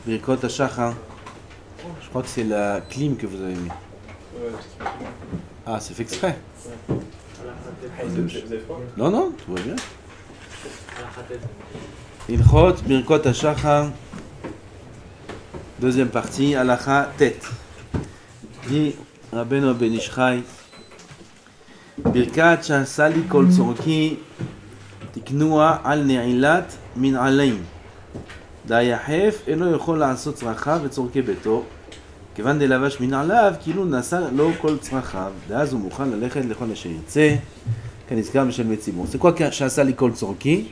Birkot Hashachar. Je crois que c'est la clim que vous avez mis. Ah, c'est fait exprès. Non, non, tout va bien. Ilchot Birkot Hashachar. Deuxième partie, Halacha Tet. Dit Rabbeinu Ben Ish Chai. Birkat Shasali Kol Tzorki Tiknua Al Ne'ilat Min Alaim. דהיחף אינו יכול לעשות צרכיו וצורכי ביתו כיוון דלבש מן עליו כאילו נשא לו כל צרכיו ואז הוא מוכן ללכת לכל אשר ירצה כנזכר משלמי ציבור. C'est quoi שעשה לי כל צורכי?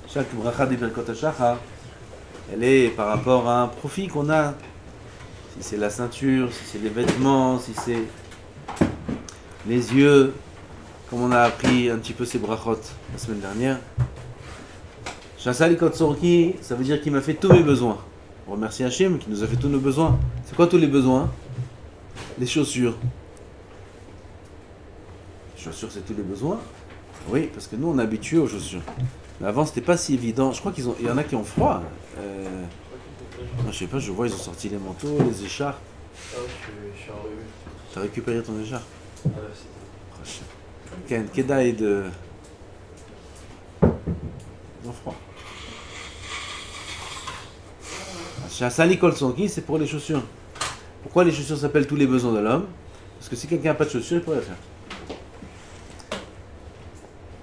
Chaque bracha des Birkot Hashachar, elle est par rapport à un profit qu'on a, si c'est la ceinture, si c'est les vêtements, si c'est les yeux, comme on a appris un petit peu ces brachot la semaine dernière. Shasali Kot Tzorki, ça veut dire qu'il m'a fait tous mes besoins. On remercie Hachem qui nous a fait tous nos besoins. C'est quoi tous les besoins? Les chaussures. Les chaussures, c'est tous les besoins? Oui, parce que nous, on est habitués aux chaussures. Mais avant, c'était pas si évident. Je crois qu'il y en a qui ont froid. Non, je sais pas, je vois, ils ont sorti les manteaux, les écharpes. Ah oui, je suis en revue. T'as récupéré ton écharpe? Ah là, c'est... Ken, Kedaï de... Ils ont froid. Shasali Kol Tzorki, c'est pour les chaussures. Pourquoi les chaussures s'appellent tous les besoins de l'homme? Parce que si quelqu'un n'a pas de chaussures, il pourrait les faire.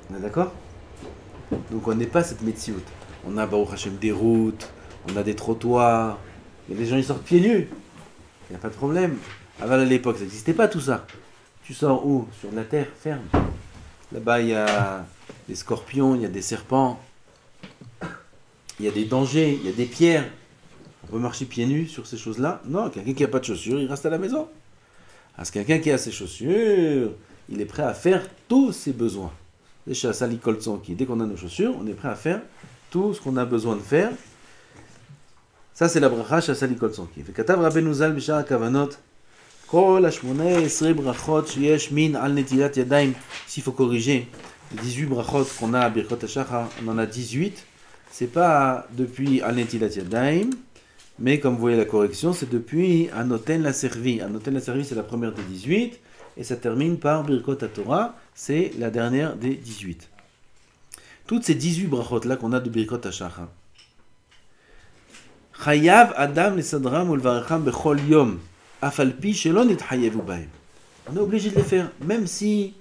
On est d'accord? Donc on n'est pas cette métiout. On a Baruch Hashem des routes, on a des trottoirs, et les gens ils sortent pieds nus. Il n'y a pas de problème. Avant à l'époque, ça n'existait pas tout ça. Tu sors où? Sur la terre ferme. Là-bas il y a des scorpions, il y a des serpents, il y a des dangers, il y a des pierres. On peut marcher pieds nus sur ces choses-là? Non, quelqu'un qui n'a pas de chaussures, il reste à la maison. Parce que quelqu'un qui a ses chaussures, il est prêt à faire tous ses besoins. Dès qu'on a nos chaussures, on est prêt à faire tout ce qu'on a besoin de faire. Ça, c'est la bracha Shasali Kol Tzorki. וכתב רבנו ז"ל בשאר הכוונות, כל 18 brachot שיש min al netilat yadayim, s'il faut corriger, les 18 brachot qu'on a à Birkot Hashachar, on en a 18. C'est pas depuis al netilat yadayim, mais comme vous voyez la correction, c'est depuis Anoten la servi. Anoten la servi, c'est la première des 18, et ça termine par Birkot HaTorah, c'est la dernière des 18. Toutes ces 18 brachot là qu'on a de Birkot Hashachar. Chayav Adam lesadram ulvaracham bechol yom, afalpi shelo nitchayevu bahem. On est obligé de les faire, même si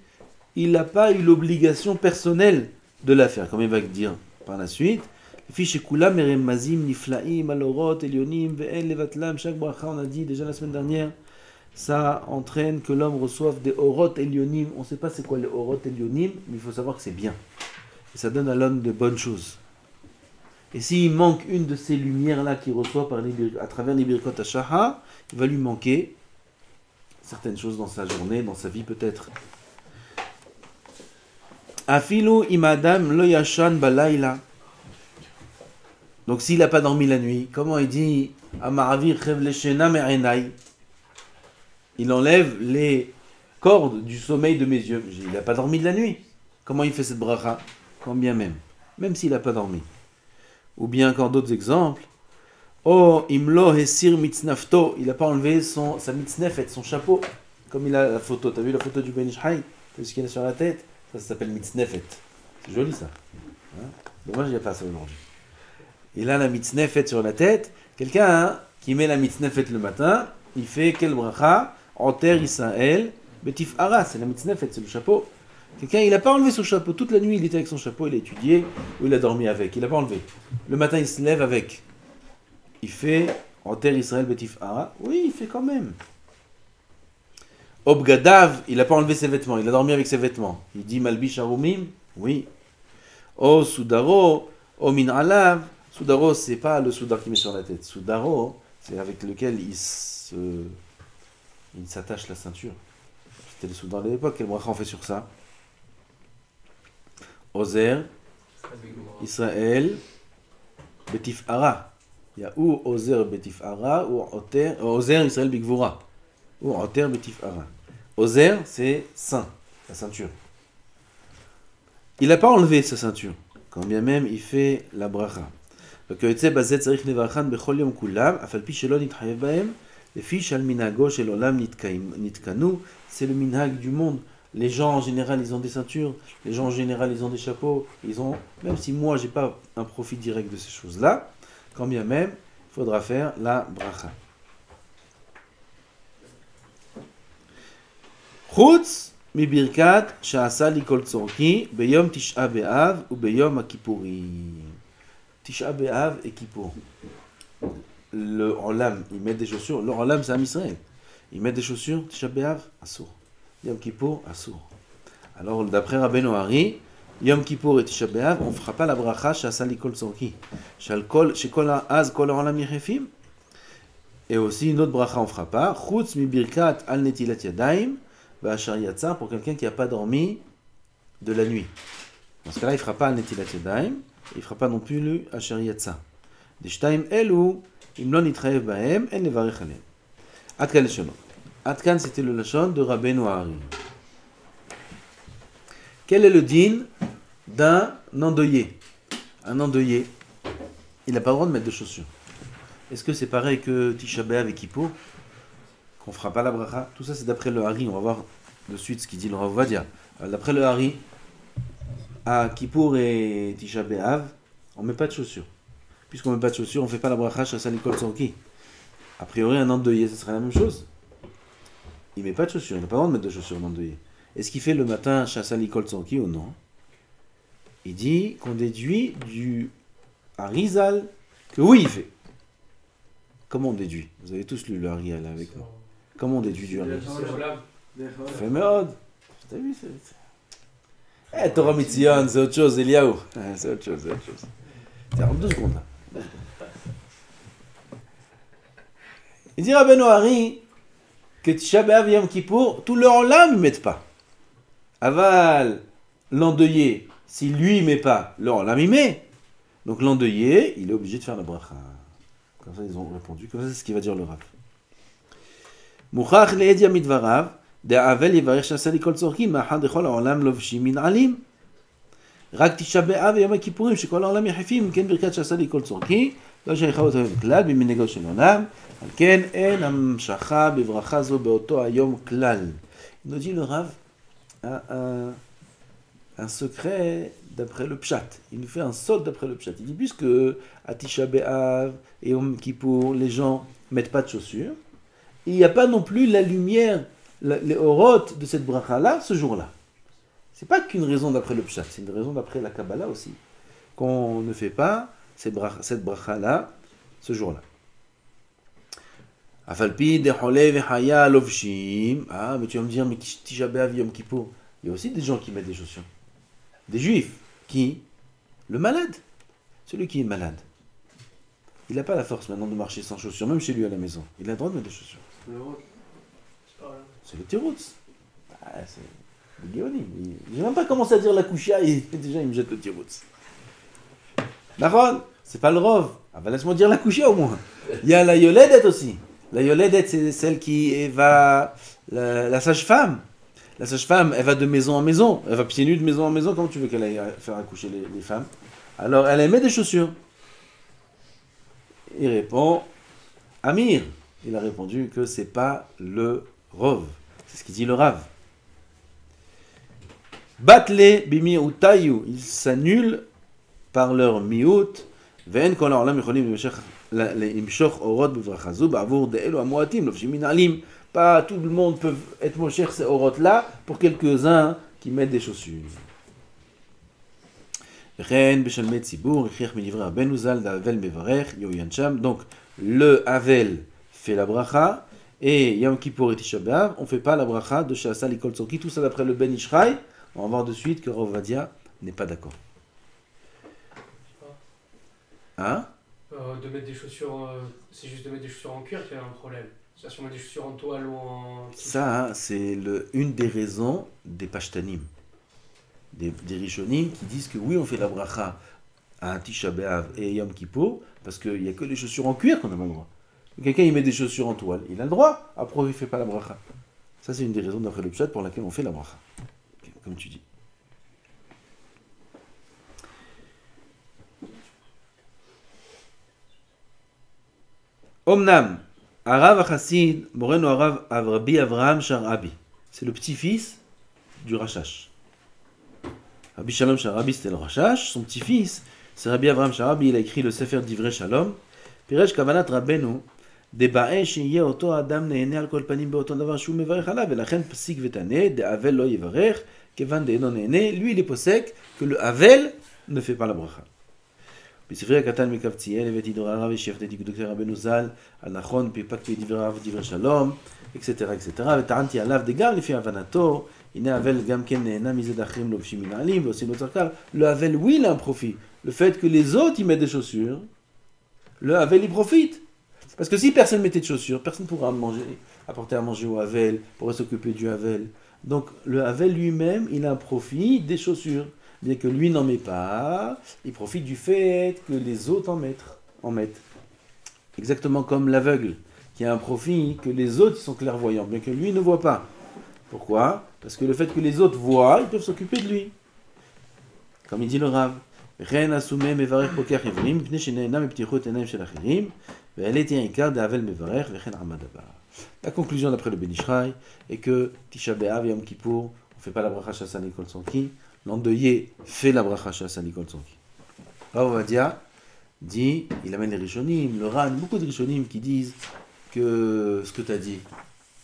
il n'a pas eu l'obligation personnelle de la faire, comme il va le dire par la suite. Chaque bracha, on a dit déjà la semaine dernière, ça entraîne que l'homme reçoive des orot elionim. On ne sait pas c'est quoi les orot elionim, mais il faut savoir que c'est bien. Et ça donne à l'homme de bonnes choses. Et s'il manque une de ces lumières-là qu'il reçoit à travers les Birkot Hashachar, il va lui manquer certaines choses dans sa journée, dans sa vie peut-être. Afilu imadam lo yashan balayla. Donc s'il n'a pas dormi la nuit, comment il dit Amaravir chev leshena me'enai? Il enlève les cordes du sommeil de mes yeux. Il n'a pas dormi de la nuit. Comment il fait cette bracha? Quand bien même s'il n'a pas dormi. Ou bien encore d'autres exemples. Oh imlo hesir mitznafto, il n'a pas enlevé sa mitznefet, son chapeau. Comme il a la photo. T'as vu la photo du Ben Ish Chai? T'as vu ce qu'il a sur la tête? Ça s'appelle mitznefet. C'est joli ça. Hein? Dommage, il n'y a pas ça aujourd'hui. Il a la mitznefet sur la tête. Quelqu'un qui met la mitznefet le matin, il fait quel bracha? Oter Israël betif ara, c'est la mitznefet, c'est le chapeau. Quelqu'un, il n'a pas enlevé son chapeau. Toute la nuit, il était avec son chapeau, il a étudié, ou il a dormi avec. Il n'a pas enlevé. Le matin, il se lève avec. Il fait Oter Israël betif ara. Oui, il fait quand même. Obgadav, il n'a pas enlevé ses vêtements. Il a dormi avec ses vêtements. Il dit Malbish Arumim. Oui. O Sudaro, O Min Alav. Soudaro, c'est pas le soudar qui met sur la tête. Soudaro, c'est avec lequel il s'attache la ceinture. C'était le soudar de l'époque. Quel bracha on fait sur ça? Ozer, Israël, Betif Ara. Il y a ou Ozer Betif Ara, ou Ozer Israël Bigvura, ou Oter Betif Ara. Ozer, c'est saint, la ceinture. Il n'a pas enlevé sa ceinture, quand bien même il fait la bracha. וכיוצא בזה צריך לברכן בכל יום כולם, אף על פי שלא נתחייב בהם, לפי שעל מנהגו של עולם נתקנו, c'est le minhag du monde. Les gens en général ils ont des ceintures, les gens en général ils ont des chapeaux, ils ont, même si moi j'ai pas un profit direct de ces choses-là, quand bien même, il faudra faire la bracha. חוץ מברכת שעשה לי כל צורכי ביום תשעה באב וביום הכיפורים. תשעה באב et כיפור. Le Olam, il met des chaussures. Le Olam, c'est Am Israël. Il met des chaussures, Tisha B'Av, Assour. Yom Kippour, Assour. Alors, d'après Rabbeinu Hari, Yom Kippour et Tisha B'Av, on ne fera pas la bracha Sha'asa li kol tzorki. Shekol ha'az kol ha'olam yechefim. Et aussi, une autre bracha, on ne fera pas. Chutz mi birkat al netilat yadayim, v'ashar yatsa, pour quelqu'un qui n'a pas dormi de la nuit. Dans ce cas-là, il ne fera pas al netilat yadayim, il ne fera pas non plus le ashar yatsa. Des shtaim elu, אם לא נתחייב בהם, אין לברך עליהם. עד כאן לשונו. עד כאן c'était le לשון de Rabbeinu Hari. Quel est le din d'un endeuillé? Un endeuillé, il n'a pas le droit de mettre de chaussures. Est-ce que c'est pareil que Tisha B'Av et Kippour, qu'on ne fera pas la bracha? Tout ça c'est d'après le Hari, on va voir de suite ce qu'il dit le Rav Ovadia. D'après le Hari, à Kippour et Tisha B'Av, on ne met pas de chaussures. Puisqu'on ne met pas de chaussures, on ne fait pas la bracha Sha'asa li kol tzorki. A priori, un endeuillé, ce serait la même chose. Il ne met pas de chaussures, il n'a pas le droit de mettre de chaussures, un endeuillé. Est-ce qu'il fait le matin Sha'asa li kol tzorki ou non? Il dit qu'on déduit du Harizal que oui, il fait. Comment on déduit? Vous avez tous lu le Harizal avec moi. Comment on déduit du Harizal? Fait méod. T'as vu? Eh, Torah Mitzion, c'est autre chose, Eliaou. C'est autre chose, c'est autre chose. Tiens, 2 secondes là. Il dit Rabbeinu Hari que Tisha B'Av et Yom Kippour, tout leur là ne mettent pas. Aval, l'endeuillé, si lui ne met pas, leur là il met. Donc l'endeuillé, il est obligé de faire la bracha. Comme ça ils ont répondu, comme ça c'est ce qu'il va dire le Rav. Mouchach le'ed yamid varav, de'avel yivarech sha'asa li kol tzorki, ma'achad dechol ha'olam lovshim min alim. רק תשעה באב ויום הכיפורים שכל העולם יחפים, כן ברכת שעשה לי כל צורכי, לא שייכה אותו בכלל במנהגו של עולם, על כן אין המשכה בברכה זו באותו היום כלל. Il nous dit le Rav un secret d'après le pshat. Il nous fait un sol d'après le pshat. Il dit puisque à Tisha B'Av et Yom Kippour, les gens mettent pas de chaussures, il n'y a pas non plus la lumière, les orotes de cette bracha-là ce jour-là. C'est pas qu'une raison d'après le pshat, c'est une raison d'après la Kabbalah aussi, qu'on ne fait pas cette bracha-là ce jour-là. Afalpi dechole vechaya lovshim. Ah, mais tu vas me dire, mais Tisha B'Av Yom Kippour, il y a aussi des gens qui mettent des chaussures. Des juifs. Qui? Le malade. Celui qui est malade. Il n'a pas la force maintenant de marcher sans chaussures, même chez lui à la maison. Il a le droit de mettre des chaussures. C'est le tiroutz. Ah, c'est... Je n'ai même pas commencé à dire la kouchia et déjà il me jette le tiroutz. D'accord? C'est pas le rov. Ah bah laisse-moi dire la kouchia au moins. Il y a la yoledet aussi. La yoledet c'est celle qui va... La sage-femme. La sage-femme, elle va de maison en maison. Elle va pieds nus de maison en maison. Comment tu veux qu'elle aille faire accoucher les femmes? Alors elle met des chaussures. Il répond, Amir. Il a répondu que c'est pas le rov. C'est ce qu'il dit le Rav. Batle bimi utayu, ils s'annulent par leur miout. Ve'en kol ha'olam yicholim limshoch orot bevracha zu ba'avur de'elu ha'moatim lovshim min alim. Pas tout le monde peut être mocher ces orot là pour quelques-uns qui mettent des chaussures. Ve'chen b'shalmei tzibur yichiach midivre Rabbeinu zal da'avel mevarech yoyan sham. Donc le Havel fait la bracha et Yom Kippour et Tisha B'Av on fait pas la bracha de Sha'asa li kol tzorki. Tout ça d'après le Ben Ishraï. On va voir de suite que Rav Ovadia n'est pas d'accord. Hein? De mettre des chaussures, c'est juste de mettre des chaussures en cuir qu'il y a un problème. Si on met des chaussures en toile ou en... Ça, hein, c'est une des raisons des pashtanim, des rishonim qui disent que oui, on fait la bracha à Tisha B'Av et Yom Kippour parce qu'il n'y a que les chaussures en cuir qu'on n'a pas le droit. Quelqu'un il met des chaussures en toile, il a le droit, après il ne fait pas la bracha. Ça, c'est une des raisons d'après le pshat pour laquelle on fait la bracha. Comme tu dis. Omnam, Arav Achassid, Moreno Arav Rabbi Avraham Sharabi. C'est le petit-fils du Rashash. Rabbi Shalom Sharabi, c'était le Rashash. Son petit-fils, c'est Rabbi Avraham Sharabi. Il a écrit le Sefer Divrei Shalom. Piresh Kavanat Rabbeinu, Debae Sheye Oto Adam Nehene al Kol Panim Beoton Davar Shu Mevarech Alav, Velachen Pasik Vetane, De Avel Lo Yevarech, Kevan Deeno Nehene. Lui, il est possèque que le Avel ne fait pas la bracha. בספרי הקטן מקבציאל הבאתי דברי הרב ושפטי דקדוקי רבנו ז"ל על נכון פיפקתי דברי הרב ודברי שלום אקסטרה אקסטרה וטענתי עליו דגם לפי הבנתו הנה אבל גם כן נהנה מזה d'acherim לובשים מנעלים ועושים לו צרכר le havel oui il a un profit le fait que les autres y mettent des chaussures le havel il profite parce que si personne mettait de chaussures personne ne pourra manger apporter à manger au havel pourrait s'occuper du havel donc le havel lui-même il a un profit des chaussures. Bien que lui n'en met pas, il profite du fait que les autres en mettent. Exactement comme l'aveugle, qui a un profit que les autres sont clairvoyants, bien que lui ne voit pas. Pourquoi? Parce que le fait que les autres voient, ils peuvent s'occuper de lui. Comme il dit le Rav, la conclusion d'après le Ben Ishraï est que Tisha B'Av et Yom Kippour, on ne fait pas la bracha Shassan Nikol Sanki. L'endeuillé fait la bracha Shassan Nikol Sanki. Rav Ovadia dit, il amène les Rishonim, le Ran, beaucoup de Rishonim qui disent que ce que tu as dit,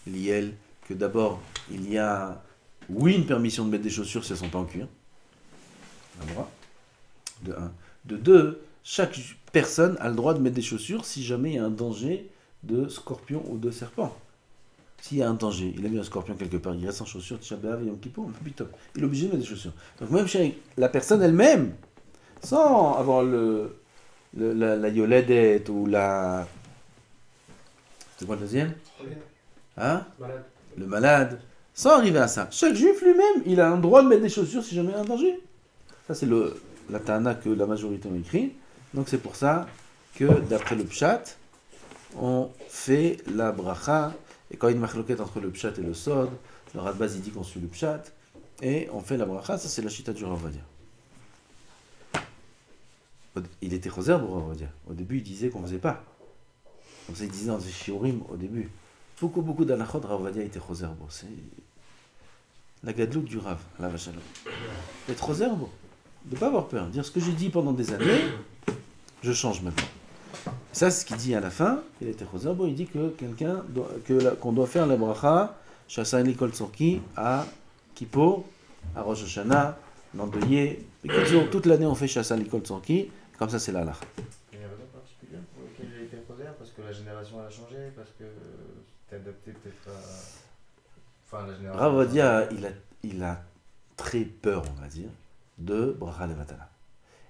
Liel, que d'abord, il y a, oui, une permission de mettre des chaussures si elles ne sont pas en cuir. De un. De deux, chaque personne a le droit de mettre des chaussures si jamais il y a un danger de scorpion ou de serpent. S'il y a un danger, il a vu un scorpion quelque part, il reste sans chaussures, Tisha B'Av et Yom Kippour, il est obligé de mettre des chaussures. Donc même chez la personne elle-même, sans avoir la yoledette ou la... C'est quoi le deuxième? Hein? Malade. Le malade. Sans arriver à ça. Chaque juif lui-même, il a un droit de mettre des chaussures si jamais il y a un danger. Ça c'est la Tana que la majorité ont écrit. Donc c'est pour ça que d'après le Pshat, on fait la bracha. Et quand il y a une machloquette entre le Pshat et le Sod, le Radbaz il dit qu'on suit le Pshat, et on fait la bracha, ça c'est la chita du Rav Ovadia. Il était choser pour Rav Ovadia. Au début il disait qu'on ne faisait pas. Comme ça il disait dans les shiurim au début. Beaucoup d'anachot, Rav Ovadia était choser. C'est la gadloute du Rav, la vachalot. Être choser, de ne pas avoir peur. Dire ce que j'ai dit pendant des années, je change maintenant. Ça, c'est ce qu'il dit à la fin. Il était choser, il dit que qu'on doit faire la bracha Shassan Nikol Sanki à Kippour, à Rosh Hashanah, l'endeuillé. Toute l'année on fait Shassan Nikol Sanki. Comme ça, c'est la halakha. Il y a une raison particulière pour laquelle il a été choser, parce que la génération a changé, parce que c'est adapté peut-être à... Enfin, la génération... Rav Ovadia, il a très peur, on va dire, de bracha levatala.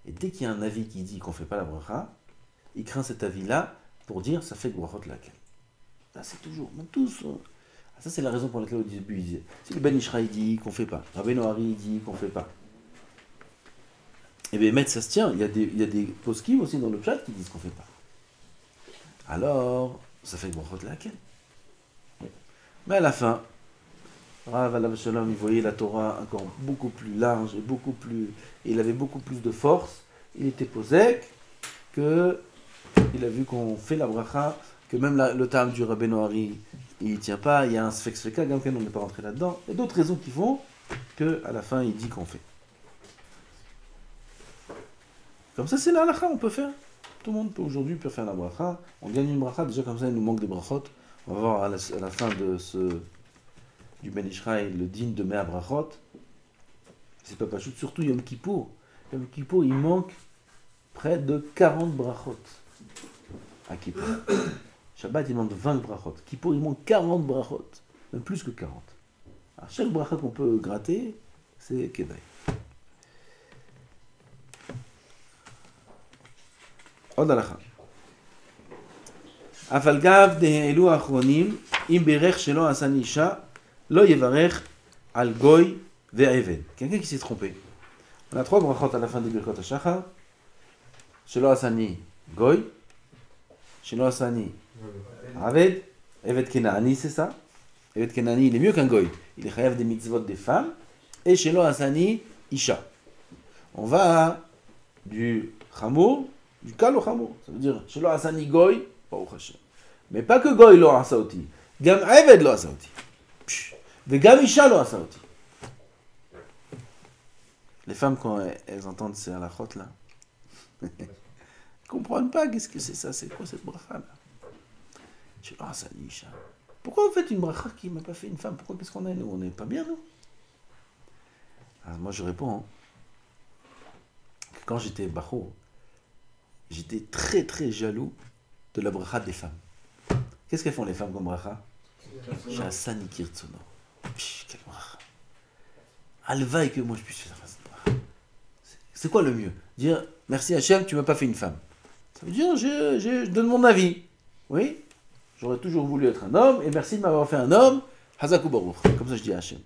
Et dès qu'il y a un avis qui dit qu'on ne fait pas la bracha, il craint cet avis-là pour dire ça fait brachot laquelle. Là, c'est toujours, même tous. Ça, c'est la raison pour laquelle au début il disait si le Ben Ishraï dit qu'on ne fait pas, Rabbeinu Hari dit qu'on ne fait pas. Et bien, mettre ça se tient. Il y a des poskim aussi dans le chat qui disent qu'on ne fait pas. Alors, ça fait brachot laquelle. Mais à la fin, Rav Alav Shalom, il voyait la Torah encore beaucoup plus large et beaucoup plus. Et il avait beaucoup plus de force. Il était posek que. Il a vu qu'on fait la bracha, que même le tam du Rabbeinu Hari, il ne tient pas, il y a un sfek sveka, on n'est pas rentré là-dedans. Il y a d'autres raisons qui font qu'à la fin, il dit qu'on fait. Comme ça, c'est la halakha, on peut faire. Tout le monde peut aujourd'hui faire la bracha. On gagne une bracha, déjà comme ça, il nous manque des brachot. On va voir à la fin du Ben Ishraï, le din de Mea brachot. C'est pas pas surtout Yom Kippour. Yom Kippour, il manque près de 40 brachot. À Kippour. Shabbat, il manque 20 brachot. Kippour, il manque 40 brachot. Même plus que 40. Alors, chaque bracha qu'on peut gratter, c'est Kedaï. עוד הלכה. אף על גב דהעלו האחרונים, אם בירך שלא עשני אישה, לא יברך על גוי ועבד. Quelqu'un qui s'est trompé. On a 3 brachot à la fin de Birkot HaShachar. שלא עשני גוי, שלא עשני עבד, עבד כנעני, c'est ça. עבד כנעני, il est mieux qu'un goy. Il est chayav des mitzvot des femmes. Et שלא עשני isha. On va du chamour, du kal au chamour. Ça veut dire שלא עשני goy, Baruch Hashem. Mais pas que Goy lo asa oti. Gam Eved lo asa oti. Vegam Isha lo asa oti. Les femmes, quand elles entendent ces halakhot là, elles ne comprennent pas qu'est-ce que c'est ça, c'est quoi cette bracha là. Je dis, ah, ça dit Isha. Pourquoi vous faites une bracha qui ne m'a pas fait une femme? Pourquoi qu'est-ce qu'on a nous? On n'est pas bien nous? Alors moi je réponds que quand j'étais bachou, j'étais très très jaloux de la bracha des femmes. Qu'est-ce qu'elles font les femmes comme bracha? Shasani kirtsono. Quelle bracha. Alvaï que moi je puisse faire cette bracha. C'est quoi le mieux? Dire merci Hachem, tu m'as pas fait une femme. Ça veut dire je donne mon avis. Oui, j'aurais toujours voulu être un homme et merci de m'avoir fait un homme. Hazaku baruch. Comme ça je dis à Hachem.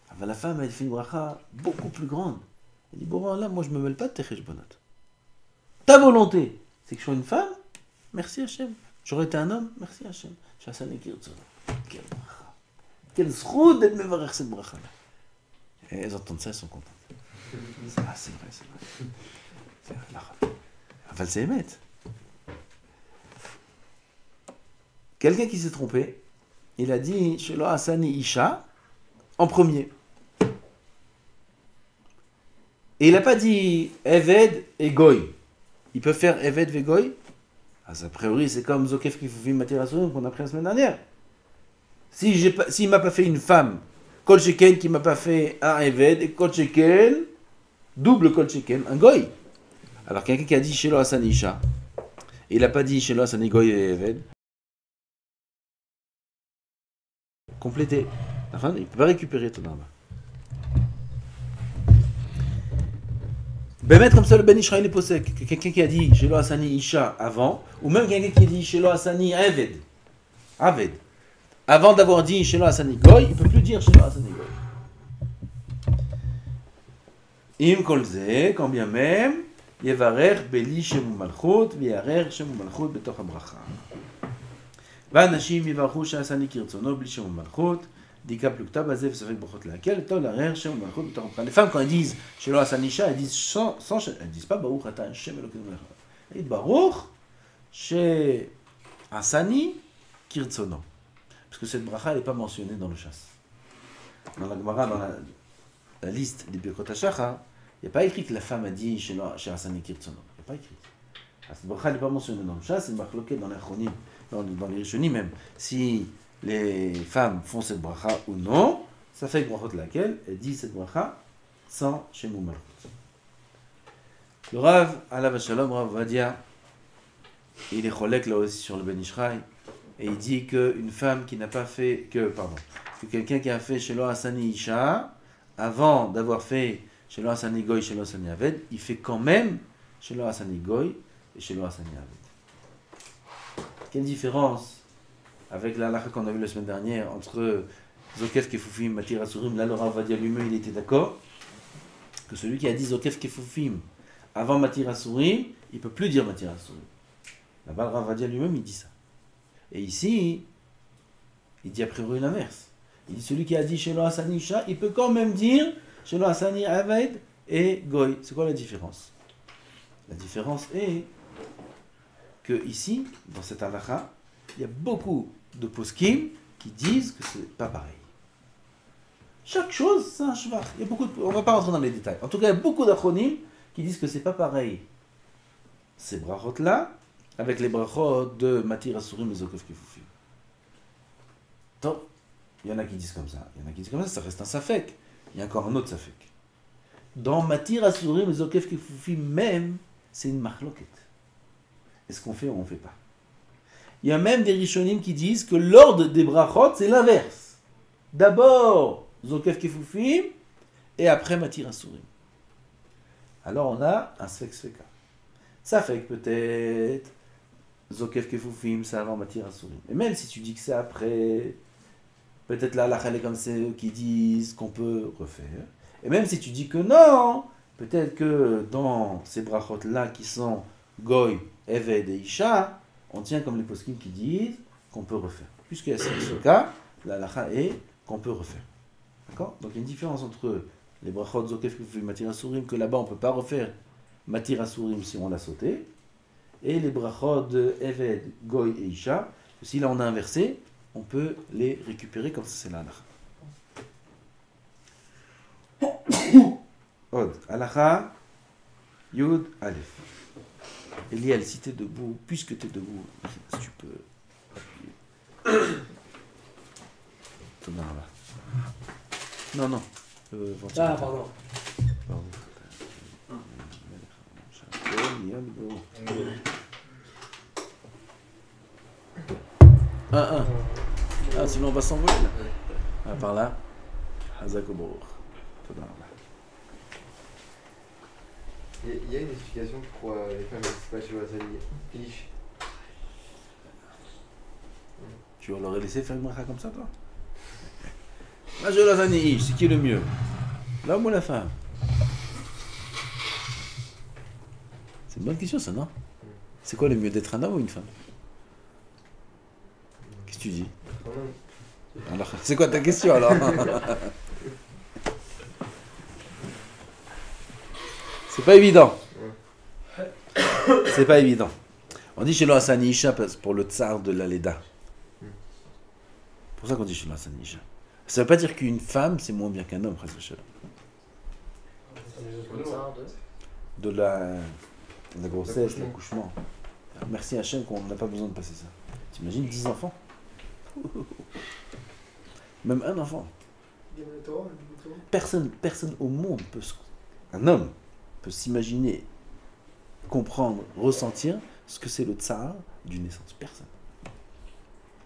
Alors, la femme elle fait une bracha beaucoup plus grande. Elle dit bon là moi je me mêle pas de tes cheshbonot. Ta volonté c'est que je sois une femme. Merci Hachem. J'aurais été un homme. Merci Hachem. Shasani kirtsono. Quelle bracha. Quelle zroud d'être mevarer cette bracha là. Et elles entendent ça, elles sont contentes. Ah, c'est vrai, c'est vrai. C'est vrai. Enfin, c'est émet. Quelqu'un qui s'est trompé, il a dit Shelo Asani Isha en premier. Et il n'a pas dit Eved et Goy. Il peut faire Eved et Goy. Ah, a priori, c'est comme Zokef Kifufim Matirasurim qu'on a pris la semaine dernière. S'il ne m'a pas fait une femme, Kol Sheken qui m'a pas fait un Eved, et Kol Sheken, double Kol Sheken, un Goy. Alors quelqu'un qui a dit Shelo Asani Isha, et il n'a pas dit Shelo Asani Goy et Eved, complété. Enfin, il ne peut pas récupérer ton arme. Ben mettre comme ça le Ben Israël est possèque. Quelqu'un qui a dit Shelo Asani Isha avant, ou même quelqu'un qui a dit Shelo Asani Eved. Aved. Avant d'avoir dit Shelo Asani Goy, il ne peut plus dire Shelo Asani Goy. Im kolze, quand bien même, Yevarer Beli Shemu Malchut, Viarer Shemu Malchut Betoch Abracha. Vanashim Yevachu Shasani Kirtsono, Beli Shemu Malchut, Dika Plukta Bazev Safek Brachot Laquelle, Tol Arer Shemu Malchut Betoch Abracha. Les femmes, quand elles disent Shelo Asani Isha, elles disent sans elles disent pas Baruch Ata Shem Elokeinu Melech. Elles disent Baruch She Asani Kirtsono. Parce que cette bracha n'est pas mentionnée dans le chasse. Dans la Gemara, dans la liste des Birkot HaShachar, il n'y a pas écrit que la femme a dit chez Asani Kirtsono. Il n'y a pas écrit. Cette bracha n'est pas mentionnée dans le chasse, c'est marqué dans les Chronim, dans les Rishonim même. Si les femmes font cette bracha ou non, ça fait que brachot laquelle elle dit cette bracha sans Shemu Malchut. Le Rav, Alav Shalom, Rav Vadia, il est cholek là aussi sur le Ben Ishraï. Et il dit qu'une femme qui n'a pas fait, que quelqu'un qui a fait Shelo Asani Isha, avant d'avoir fait Shelo Asani Goy, Shelo Asani Aved, il fait quand même Shelo Asani Goy et Shelo Asani Aved. Quelle différence avec la halakha qu'on a vu la semaine dernière entre Zokef Kefufim, Matir Asurim, là le Rav Vadia lui-même il était d'accord que celui qui a dit Zokef Kefufim avant Matir Asurim, il ne peut plus dire Matir Asurim. Là-bas le Rav Vadia lui-même il dit ça. Et ici, il dit a priori l'inverse. Il dit celui qui a dit Shelo Asani Isha, il peut quand même dire Shelo Asani Aved et Goy. C'est quoi la différence? La différence est que ici, dans cette halakha, il y a beaucoup de poskim qui disent que c'est pas pareil. Chaque chose, c'est un shvach. Il y a beaucoup de... On ne va pas rentrer dans les détails. En tout cas, il y a beaucoup d'achronim qui disent que c'est pas pareil. Ces brachot-là, avec les brachot de Matir Asurim et Zokef Kefufim. Donc, il y en a qui disent comme ça, il y en a qui disent comme ça reste un safek. Il y a encore un autre safek. Dans Matir Asurim et Zokef Kefufim même, c'est une machloket. Est-ce qu'on fait ou on ne fait pas? Il y a même des rishonim qui disent que l'ordre des brachot, c'est l'inverse. D'abord, Zokef Kefufim, et après Matir Asurim. Alors on a un safek sfeka. Safek peut-être, Zokef Kefufim, c'est avant Matir Asurim. Et même si tu dis que c'est après, peut-être là, la est comme ceux qui disent qu'on peut refaire. Et même si tu dis que non, peut-être que dans ces brachot-là qui sont Goy, Eved et Isha, on tient comme les poskim qui disent qu'on peut refaire. Puisqu'il y a ce cas, la halakha est qu'on peut refaire. D'accord? Donc il y a une différence entre les brachot Zokef Kefufim, Matir Asurim, que là-bas on ne peut pas refaire Matir Asurim si on l'a sauté, et les brachot de Eved, Goy et Isha, Si là on a inversé, on peut les récupérer comme ça, c'est la halakha. Od, halakha, yud, alef. Eliel, si t'es debout, puisque t'es debout, si tu peux appuyer. Non. Ah, pardon. Ah, sinon on va s'envoler là. Ah, par là. Hazakobour. Il y a une explication pourquoi les femmes n'existent pas chez le Hasani. Tu leur aurais laissé faire une bracha comme ça, toi? Majol Hasani, c'est qui le mieux? L'homme ou la femme? C'est une bonne question, ça, non? C'est quoi le mieux, d'être un homme ou une femme? Qu'est-ce que tu dis? Alors, c'est quoi ta question alors? C'est pas évident. C'est pas évident. On dit chez le Hassani Isha pour le tsar de la Leda. C'est pour ça qu'on dit chez le Hassani Isha. Ça veut pas dire qu'une femme c'est moins bien qu'un homme, de la grossesse, l'accouchement. Merci Hachem qu'on n'a pas besoin de passer ça. T'imagines 10 enfants? Même un enfant. Personne au monde peut, un homme peut s'imaginer, comprendre, ressentir ce que c'est le tsar d'une naissance. Personne.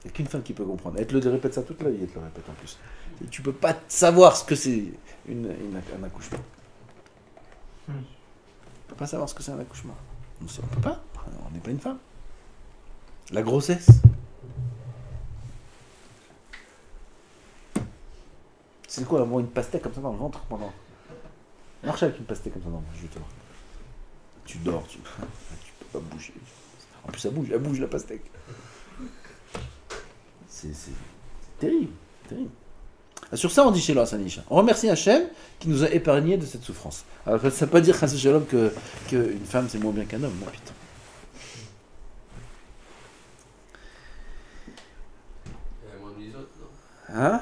Il n'y a qu'une femme qui peut comprendre. Elle te le répète ça toute la vie, elle te le répète en plus. Et tu peux pas savoir ce que c'est un accouchement. Tu peux pas savoir ce que c'est un accouchement. On ne peut pas. On n'est pas une femme. La grossesse. C'est quoi, avoir une pastèque comme ça dans le ventre pendant... Marche avec une pastèque comme ça dans le ventre, je vais te voir. Tu dors, tu peux pas bouger. En plus, elle bouge la pastèque. C'est terrible, terrible. Sur ça, on dit chez l'Hassani. On remercie Hachem qui nous a épargnés de cette souffrance. Alors, ça ne veut pas dire qu'une femme c'est moins bien qu'un homme, non, putain. Elle a moins de mitzvot, non? Hein?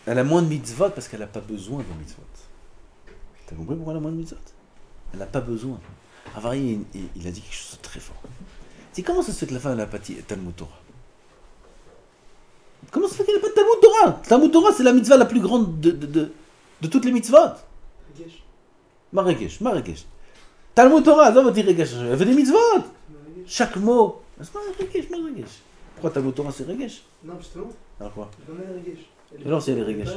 Elle a moins de mitzvot parce qu'elle n'a pas besoin de mitzvot. T'as compris pourquoi elle a moins de mitzvot? Elle n'a pas besoin. Avari, il a dit quelque chose de très fort. C'est comment ça se fait que la femme n'a pas de Talmud Torah? Comment ça se fait qu'elle n'a pas de Talmud Torah? Talmud Torah, c'est la mitzvah la plus grande de toutes les mitzvot. Marrakech. Talmud Torah, elle va dire Regesh. Elle fait des mitzvot. Chaque mot. C'est Marrakech. Pourquoi Talmud Torah c'est Regesh? Non, justement. Alors quoi? Elle Alors si elle est Regesh.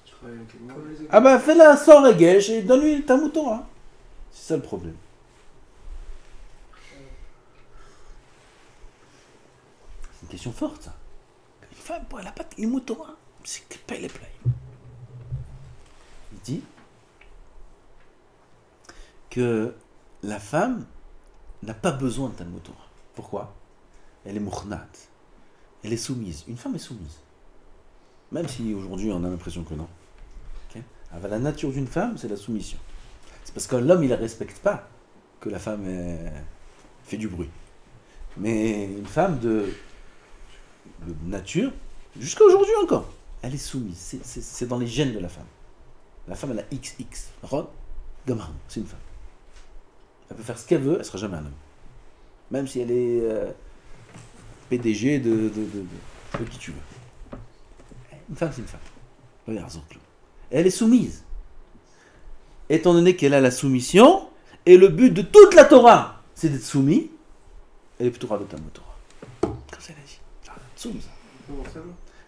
Je crois qu'elle Ah bah fais-la sans Regesh et donne-lui le Talmud Torah. C'est ça le problème. C'est une question forte ça. Une femme, elle n'a pas de Talmud Torah. C'est que paye les plaies. Il dit que la femme n'a pas besoin de Talmud Torah. Pourquoi? Elle est mouchnat. Elle est soumise. Une femme est soumise. Même si aujourd'hui on a l'impression que non. Okay? La nature d'une femme, c'est la soumission. C'est parce que l'homme, il ne respecte pas que la femme fait du bruit. Mais une femme de nature, jusqu'à aujourd'hui encore, elle est soumise. C'est dans les gènes de la femme. La femme, elle a XX. Rod, Gamar, c'est une femme. Elle peut faire ce qu'elle veut, elle ne sera jamais un homme. Même si elle est PDG de qui tu veux. Une femme, c'est une femme. Regarde, elle est soumise. Étant donné qu'elle a la soumission, et le but de toute la Torah, c'est d'être soumis, elle est plutôt de Talmud Torah. Comme ça, elle a dit. Soumise. Tu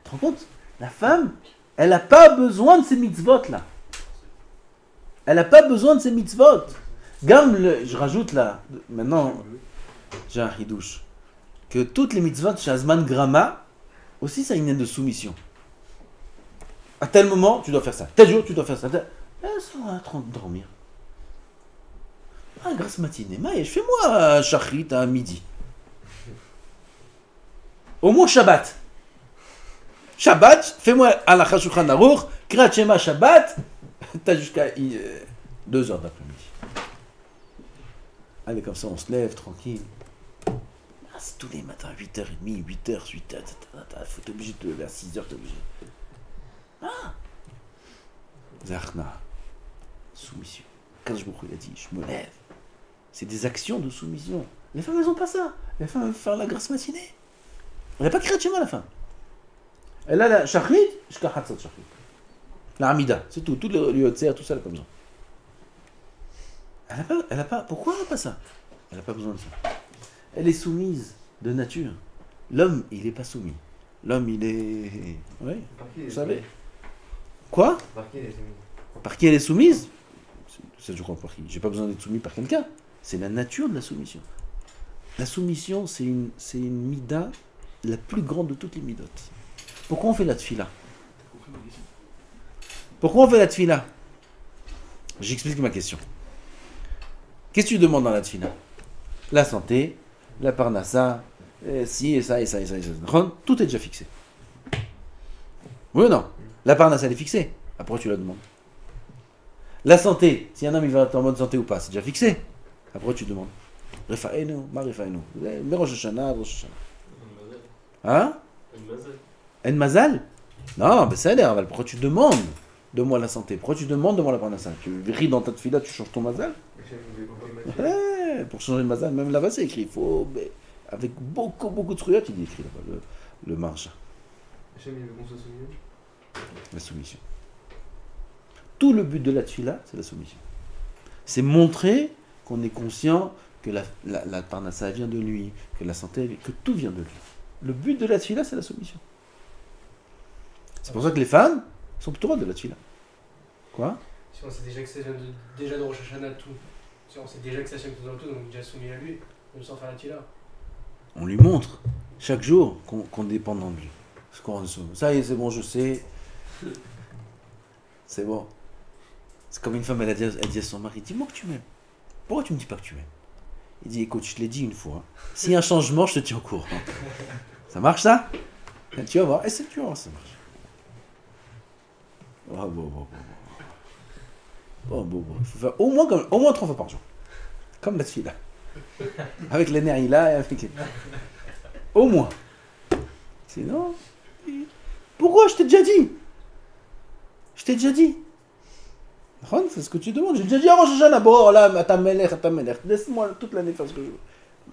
te rends compte? La femme, elle n'a pas besoin de ces mitzvot là. Elle n'a pas besoin de ces mitzvot. Je rajoute là, maintenant, j'ai un hidouche, que toutes les mitzvot chez Azman Grama, aussi ça a une aide de soumission. À tel moment, tu dois faire ça. Tel jour, tu dois faire ça. Elles sont en train de dormir. Ah, grasse matinée. Maïe, fais-moi shachrit à midi. Au moins Shabbat. Shabbat, fais-moi halakha shulchan aruch, Kriyat Shema Shabbat, t'as jusqu'à 2 heures d'après-midi. Allez, comme ça, on se lève tranquille. c'est tous les matins, 8h30, 8h, 8h, faut être obligé de te lever à 6h, t'es obligé. Ah Zahna, soumission. Quand je il a dit, je me lève. C'est des actions de soumission. Les femmes, elles n'ont pas ça. Les femmes veulent faire la grasse matinée. Elle n'a pas créé de schéma à la fin. Elle a la shachrit, jusqu'à Hatzat shachrit. La Hamida, c'est tout. Tout le Yotzer, tout ça, elle n'a pas besoin. Elle a pas. Pourquoi elle n'a pas ça? Elle n'a pas besoin de ça. Elle est soumise de nature. L'homme, il n'est pas soumis. L'homme, il est. Oui, vous savez. Quoi? Par qui elle est soumise? Par qui elle est soumise? C'est je crois par qui. J'ai pas besoin d'être soumis par quelqu'un. C'est la nature de la soumission. La soumission, c'est une mida la plus grande de toutes les midotes. Pourquoi on fait la tfila? Pourquoi on fait la tfila? J'explique ma question. Qu'est-ce que tu demandes dans la tfila? La santé, la parnassa, si et ça et ça et ça et ça. Tout est déjà fixé. Oui ou non? La parnassa elle est fixée. Après tu la demandes. La santé, si un homme il va être en bonne santé ou pas, c'est déjà fixé. Après tu demandes. Refaenu, ma refaenu. Mais Rosh Hashanah, Rosh Hashanah. Hein? En mazal? Non, mais ça a l'air. Pourquoi tu demandes de moi la santé? Pourquoi tu demandes de moi la parnassa? Tu ris dans ta tefila, tu changes ton mazal? Ouais, pour changer le mazal, même là-bas c'est écrit. Il faut, avec beaucoup de trucs, il est écrit là-bas, le marcha. La soumission. Tout le but de la tefila, c'est la soumission. C'est montrer qu'on est conscient que la parnassa vient de lui, que la santé, que tout vient de lui. Le but de la tefila, c'est la soumission. C'est pour ça que les femmes sont plutôt droits de la tefila. Quoi? Si on sait déjà que ça vient déjà de Rosh Hashanah tout, si on sait déjà que ça vient dans tout, donc on est déjà soumis à lui, même sans faire la tefila. On lui montre chaque jour qu'on est dépendant de lui. Ça y est, c'est bon, je sais. C'est bon. C'est comme une femme, elle dit à son mari, dis-moi que tu m'aimes. Pourquoi tu me dis pas que tu m'aimes? Il dit, écoute, je te l'ai dit une fois. S'il y a un changement, je te tiens au courant. Ça marche ça? Tu vas voir. Et tu vas voir, ça marche. Oh, bon. Il faut faire au moins 3 fois par jour. Comme la fille là. Avec les nerfs là et avec les... Au moins. Sinon... Pourquoi? Je t'ai déjà dit. C'est ce que tu demandes. J'ai déjà dit à Rosh Hashanah, bon, là, à ta melech. Laisse-moi toute l'année faire ce que je veux.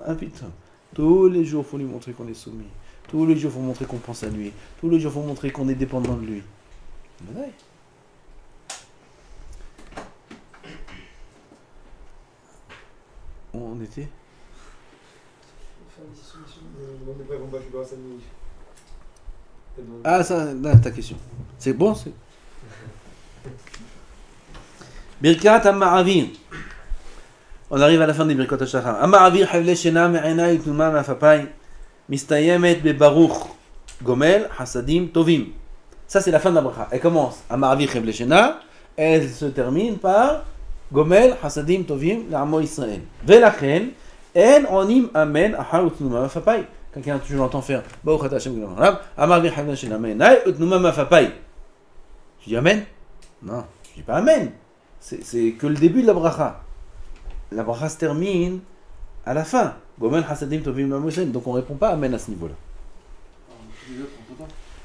Ah putain. Tous les jours, il faut lui montrer qu'on est soumis. Tous les jours, il faut montrer qu'on pense à lui. Tous les jours, il faut montrer qu'on est dépendant de lui. Ouais. On était? Ah, ça, là, ta question. C'est bon, c'est... Birkat Ama'avir. On arrive à la fin des Birkat HaShachar. Ama'avir Havle Shena Me'ena Itnuma Ma'fapai Mistayemet Bebaruch Gomel Hasadim Tovim. Ça, c'est la fin de la bracha. Elle commence Ama'avir Havle Shena. Elle se termine par Gomel Hasadim Tovim L'Amo Israël. Velachen En Onim Amen Ahar Utnuma Ma'fapai. Quelqu'un, tu l'entends faire Baruch Ata Hashem Gomel Hasadim Ama'avir Havle Shena Me'ena Utnuma Ma'fapai. Tu dis Amen? Non, je dis pas Amen. C'est que le début de la bracha. La bracha se termine à la fin. Gomel Hasadim Tovim L'Amo Israël. Donc on répond pas Amen à ce niveau-là.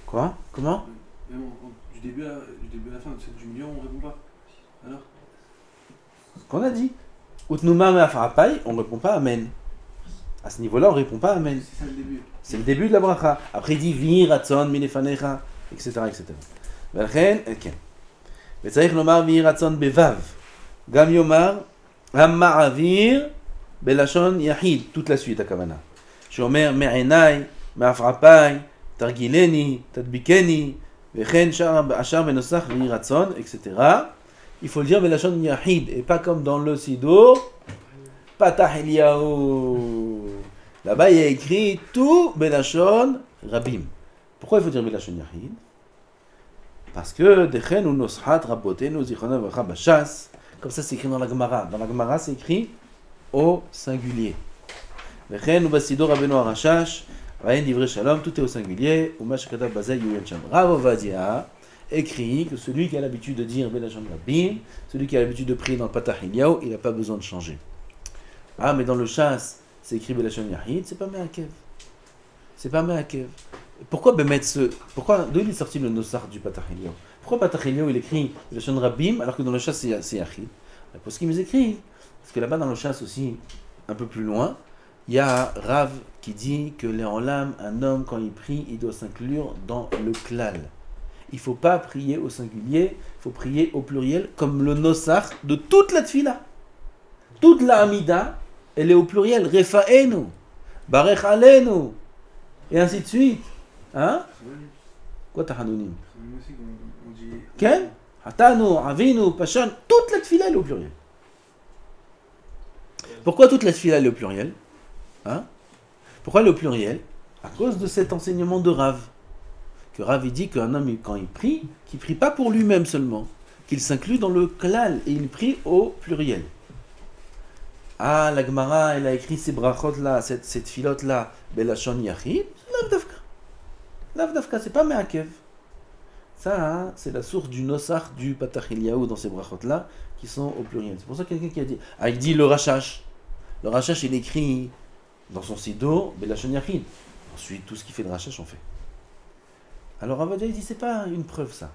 Quoi? Comment? Du début à la fin, du milieu, on répond pas. Alors? Ce qu'on a dit. Utnuma Ma'fapai, on répond pas Amen. À ce niveau-là, on répond pas Amen. C'est ça le début. C'est le début de la bracha. Après il dit Vi Ratzon Milefanecha, etc. Velchen, ok. וצריך לומר ויהי רצון בו"ב. גם יאמר המעביר בלשון יחיד. toute la suite הכוונה. שאומר מעיניי, מעפעפיי, תרגילני, תדביקני, וכן השאר בנוסח ויהי רצון, etc. Il faut le dire בלשון יחיד, et pas comme dans le sidour, פתח אליהו. Là-bas il y a écrit tout בלשון רבים. Pourquoi il faut dire בלשון יחיד? Parce que Dechen ou Noshat Rabotenu Zichronav Rabashas, comme ça c'est écrit dans la Gemara. Dans la Gemara c'est écrit au singulier. Dechen ou Basido Rabenu Arashash, Vayen Divrei Shalom, tout est au singulier. Ou Mashkata Bazay Yuyen Sham. Rav Ovadia écrit que celui qui a l'habitude de dire Belashon Rabim, celui qui a l'habitude de prier dans le Patah Eliyahu, il n'a pas besoin de changer. Ah, mais dans le Shas, c'est écrit Belashon Yahid, c'est pas Me'akev. C'est pas Me'akev. Pourquoi d'où il est sorti le Nosar du Patach Eliyahu? Pourquoi Patach Eliyahu il écrit Belashon Rabim alors que dans le Shas c'est Yahid? Parce qu'il nous écrit. Parce que là-bas dans le Shas aussi, un peu plus loin, il y a Rav qui dit que les Olam, un homme quand il prie, il doit s'inclure dans le klal. Il ne faut pas prier au singulier, il faut prier au pluriel, comme le nosach de toute la tfila. Toute la Hamida, elle est au pluriel. Refa'enu, Barech Alenu, et ainsi de suite. Hein? Quoi ta Hanounim? Nous aussi, on dit. Ken? Hatanu, Avinu, Pachan, toute la tfila elle est au pluriel. Pourquoi toute la tfila elle est au pluriel? Hein? Pourquoi elle est au pluriel? À cause de cet enseignement de Rav. Que Rav il dit qu'un homme, quand il prie, qu'il ne prie pas pour lui-même seulement, qu'il s'inclut dans le klal et il prie au pluriel. Ah, la Gemara, elle a écrit ces brachot-là, cette filote-là, Belashon Yachid, Lav Dafka, c'est pas Me'akev. Ça, hein, c'est la source du Nosach du Patach Eliyahu dans ces brachot-là, qui sont au pluriel. C'est pour ça que quelqu'un qui a dit, ah, il dit le Rashash. Le Rashash, il écrit dans son Sido, Belashon Yachid. Ensuite, tout ce qui fait de Rashash, on fait. Alors Avadia, il dit, c'est pas une preuve, ça.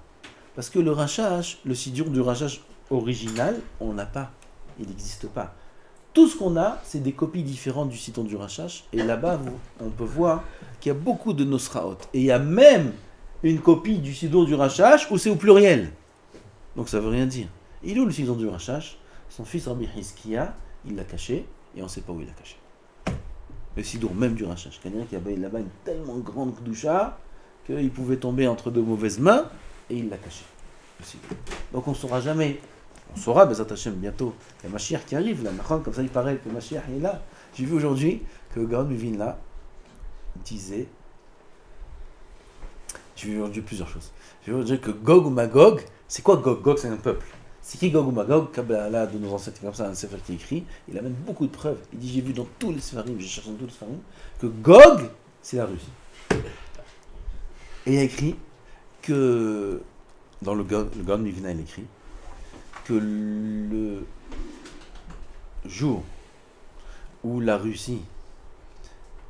Parce que le Rashash, le Sidur du Rashash original, on n'a pas. Il n'existe pas. Tout ce qu'on a, c'est des copies différentes du Siddur du Rashash. Et là-bas, on peut voir qu'il y a beaucoup de Nosraot. Et il y a même une copie du Siddur du Rashash où c'est au pluriel. Donc ça veut rien dire. Il est où le Siddur du Rashash? Son fils Rabbi Hizkiya, il l'a caché, et on ne sait pas où il l'a caché. Le Siddur même du Rashash. Quelqu'un qui avait là-bas une tellement grande Kedusha qu'il pouvait tomber entre de mauvaises mains, et il l'a caché. Donc on ne saura jamais. On saura, Bezat Hashem, bientôt. Il y a Mashiach qui arrive là. Comme ça, il paraît que Mashiach est là. J'ai vu aujourd'hui que Gaon Mivin là disait. J'ai vu aujourd'hui plusieurs choses. J'ai vu aujourd'hui que Gog ou Magog, c'est quoi Gog? Gog, c'est un peuple. C'est qui Gog ou Magog? Kabbalah de nos ancêtres, comme ça, un sefer qui est écrit. Il amène beaucoup de preuves. Il dit, j'ai vu dans tous les sefarim, j'ai cherché dans tous les sefarim, que Gog, c'est la Russie. Et il a écrit que, dans le Gaon Mivina, il écrit que le jour où la Russie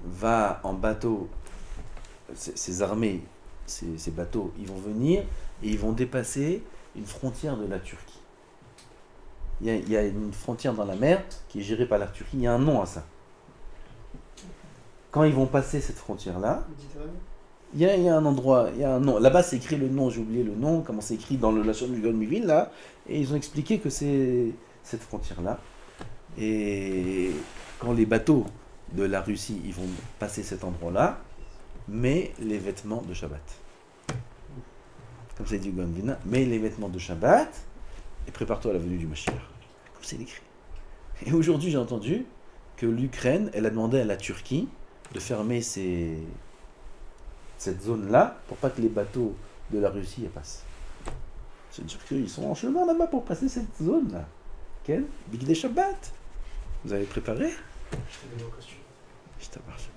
va en bateau, ses armées, ses bateaux, ils vont venir et ils vont dépasser une frontière de la Turquie. Il y a une frontière dans la mer qui est gérée par la Turquie, il y a un nom à ça. Quand ils vont passer cette frontière-là, il y a un endroit, il y a un nom. Là-bas, c'est écrit le nom, j'ai oublié le nom, comment c'est écrit dans le Lachon du Gaon Mivin, là. Et ils ont expliqué que c'est cette frontière-là. Et quand les bateaux de la Russie, ils vont passer cet endroit-là, mais les vêtements de Shabbat. Comme c'est dit Gaon Mivin, mais les vêtements de Shabbat, et prépare-toi à la venue du Mashiach. Comme c'est écrit. Et aujourd'hui, j'ai entendu que l'Ukraine, elle a demandé à la Turquie de fermer cette zone-là, pour pas que les bateaux de la Russie passent. C'est-à-dire qu'ils sont en chemin là-bas pour passer cette zone-là. Quel? Big Day Shabbat. Vous avez préparé? Je t'ai donné en costume. Je t'amarche.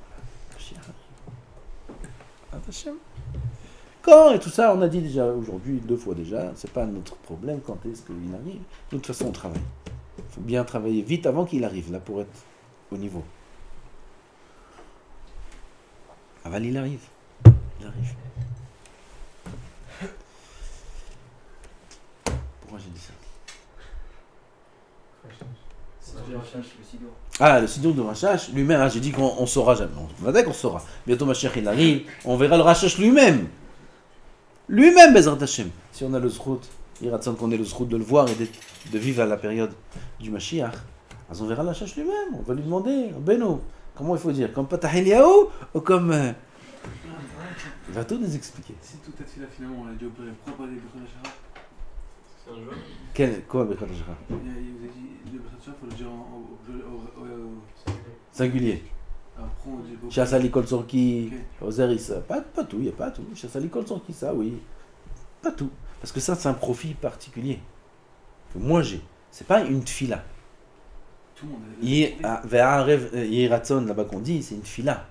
Quand et tout ça, on a dit déjà aujourd'hui, 2 fois déjà, c'est pas notre problème quand est-ce qu'il arrive. De toute façon, on travaille. Il faut bien travailler vite avant qu'il arrive, là, pour être au niveau. Aval, il arrive. Il arrive. Pourquoi j'ai dit ça? Ah, le Siddur de Rashash, lui-même, j'ai dit qu'on saura jamais. On va dire qu'on saura. Bientôt Mashiach il arrive, on verra le Rashash lui-même. Lui-même, Bezrat Hashem. Si on a le zrout, il ratson qu'on ait le zrout de le voir et de vivre à la période du Mashiach, on verra le Rashash lui-même. On va lui demander, Beno, comment il faut dire? Comme Patach Eliyahu ou comme. Il va tout nous expliquer. Si tout est là, finalement, on a dit au pluriel, pourquoi pas des Bechot Hachara? C'est un jeu. Quoi, Bechot Hachara? Il vous a dit, le Bechot Hachara, il faut le dire au Singulier. après, on dit beaucoup. Chassali Kol Sorki, Ok. Ozeris, pas tout, il n'y a pas tout. Chassali Kol Sorki, ça, oui. Pas tout. Parce que ça, c'est un profit particulier. Que moi, j'ai. C'est pas une tfila. Tout le monde. Yeratzon, là-bas qu'on dit, c'est une fila.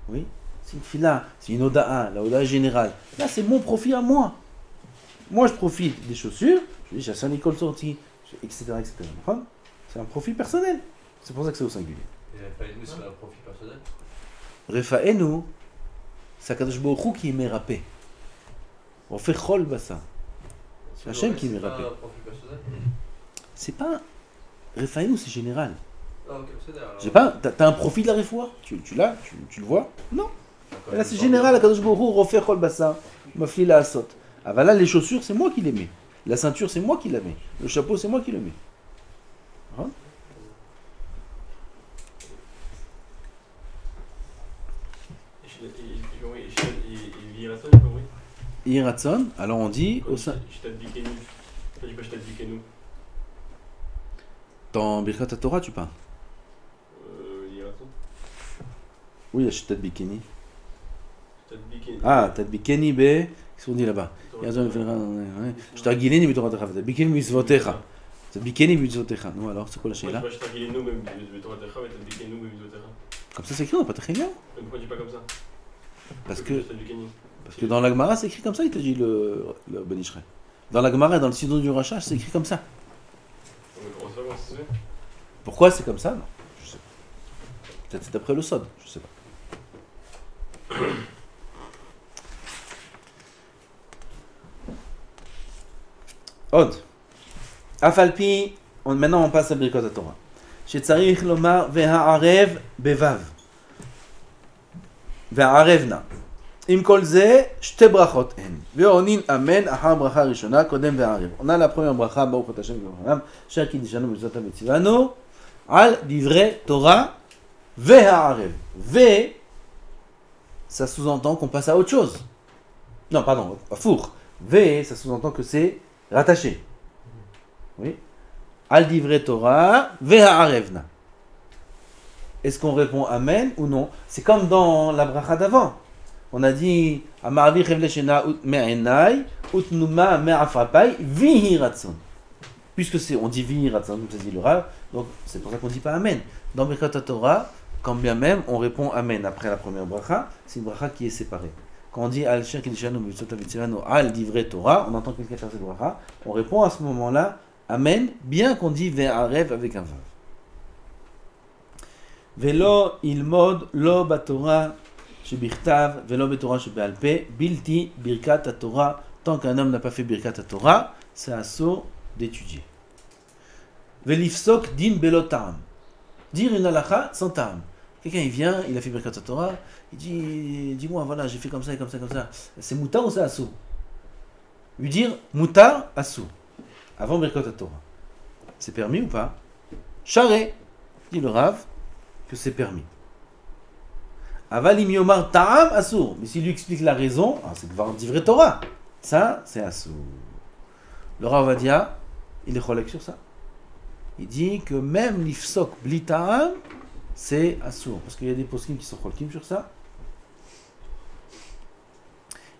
Oui, c'est une fila, c'est une oda'a, la oda'a générale. Là, c'est mon profit à moi. Moi, je profite des chaussures, je dis, j'ai un école sortie, etc., etc. C'est un profit personnel. C'est pour ça que c'est au singulier. Il n'avait pas nous, c'est pas un profit personnel. Refaenu, c'est Akadosh Baruch Hu qui met râpé. On fait chol bassa. C'est Hachem qui met C'est râpé. pas un profit personnel. C'est pas. Refaenu, c'est général. Ah, ok, c'est derrière. J'ai pas. T'as un profit de la refoua? Tu l'as? Tu le vois? Non. Et là, c'est général. Akadosh Baruch Hu refait chol bassa. Mafli la asot. Ah, bah là, les chaussures, c'est moi qui les mets. La ceinture, c'est moi qui la mets. Le chapeau, c'est moi qui le mets. Hein? Il vit Ratson, il compris. Iratson, alors on dit au sein. Shtadbikenu. Ça dit quoi Shtadbikenu? Dans Birkat Torah, tu parles? Ratson. Oui, il y a Shtat Bikeni. Shtadbikenu. Ah, Tat Bikeni B. Qu'est-ce qu'on dit là-bas? Shtat Gileni Bitorat Techa. Tat Bikeni Mitzvotecha. Tat Bikeni Mitzvotecha. Non, alors, c'est quoi la Sheila? Shtadbikenu, même Bitorat Techa, mais Shtadbikenu, même Bitorat Techa. Comme ça, c'est écrit, on n'a pas très bien. Pourquoi tu dis pas comme ça? Parce que Shtadbikenu. dans la Gemara, c'est écrit comme ça, il t'a dit le Ben Ishraï. Dans la Gemara et dans le Sidon du Rachach, c'est écrit comme ça. On sait pas comment ça se fait. Pourquoi c'est comme ça? Non, je sais pas. Peut-être c'est d'après le Sod, je sais pas. Od. Afalpi, maintenant on passe à Birkot HaTorah. Shetzarich lomar ve'ha'arev bevav. Ve'ha'arevna. Im kol ze, shte brachot en. Ve'onin amen ahar bracha rishona kodem ve'arev. On a la première bracha, Baruch Hashem v'Abraham, Sher kidishanu b'mitzvot ha'mitzivanu, al divrei Torah ve'ha'arev. Ve, ça sous-entend qu'on passe à autre chose. Non, pardon, à four. Ve, ça sous-entend que c'est rattaché. Oui. Al divrei Torah ve'ha'arevna. Est-ce qu'on répond amen ou non? C'est comme dans la bracha d'avant. On a dit Amarvi revleshena me'enai utnuma me'afrapai vihi ratson. Puisque c'est on dit vihi ratson, comme ça dit le Rav, donc c'est pour ça qu'on dit pas amen. Dans Birkat HaTorah, quand bien même on répond amen après la première bracha, c'est une bracha qui est séparée. Quand on dit al sher kidishanu mitzvot ha'mitzivanu al divrei Torah, on entend quelqu'un faire cette bracha, on répond à ce moment-là amen, bien qu'on dit ve'arev avec un vav. Velo ilmod lo batorah Shebichtav, velo betorah shebealpe, bilti birkat HaTorah. Tant qu'un homme n'a pas fait birkat HaTorah, c'est assaut d'étudier. Velifsok din belo ta'am. Dire une halakha sans ta'am. Quelqu'un il vient, il a fait birkat HaTorah, il dit, dis-moi voilà j'ai fait comme ça et comme ça comme ça. C'est moutar ou c'est assaut? Lui dire moutar assaut. Avant birkat HaTorah. C'est permis ou pas? Charé, dit le Rav, que c'est permis. Avalim yomar ta'am assour. Mais s'il lui explique la raison, c'est de voir divrei Torah. Ça, c'est assour. Le Rav Ovadia, il est cholek sur ça. Il dit que même l'ifsok bli ta'am, c'est assour. Parce qu'il y a des poskim qui sont cholkim sur ça.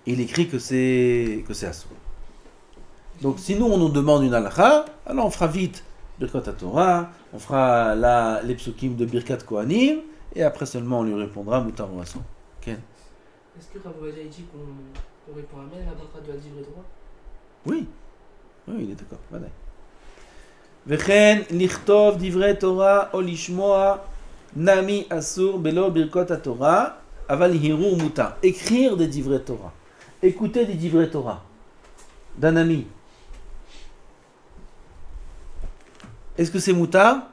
Et il écrit que c'est assour. Donc si nous on nous demande une halakha, alors on fera vite Birkat HaTorah, on fera les psukim de Birkat Kohanim, et après seulement on lui répondra Moutar ou Assour. Ken? Est-ce que Rav Ovadia dit qu'on répond amen à la bracha de la divrei Torah? Oui. Oui, il est d'accord. Vadaï. Vechen lichtov divrei Torah o lishmoa nami assour belo Birkot HaTorah aval hiru mutar. Écrire des divrei Torah. Écouter des divrei Torah d'un ami. Est-ce que c'est moutar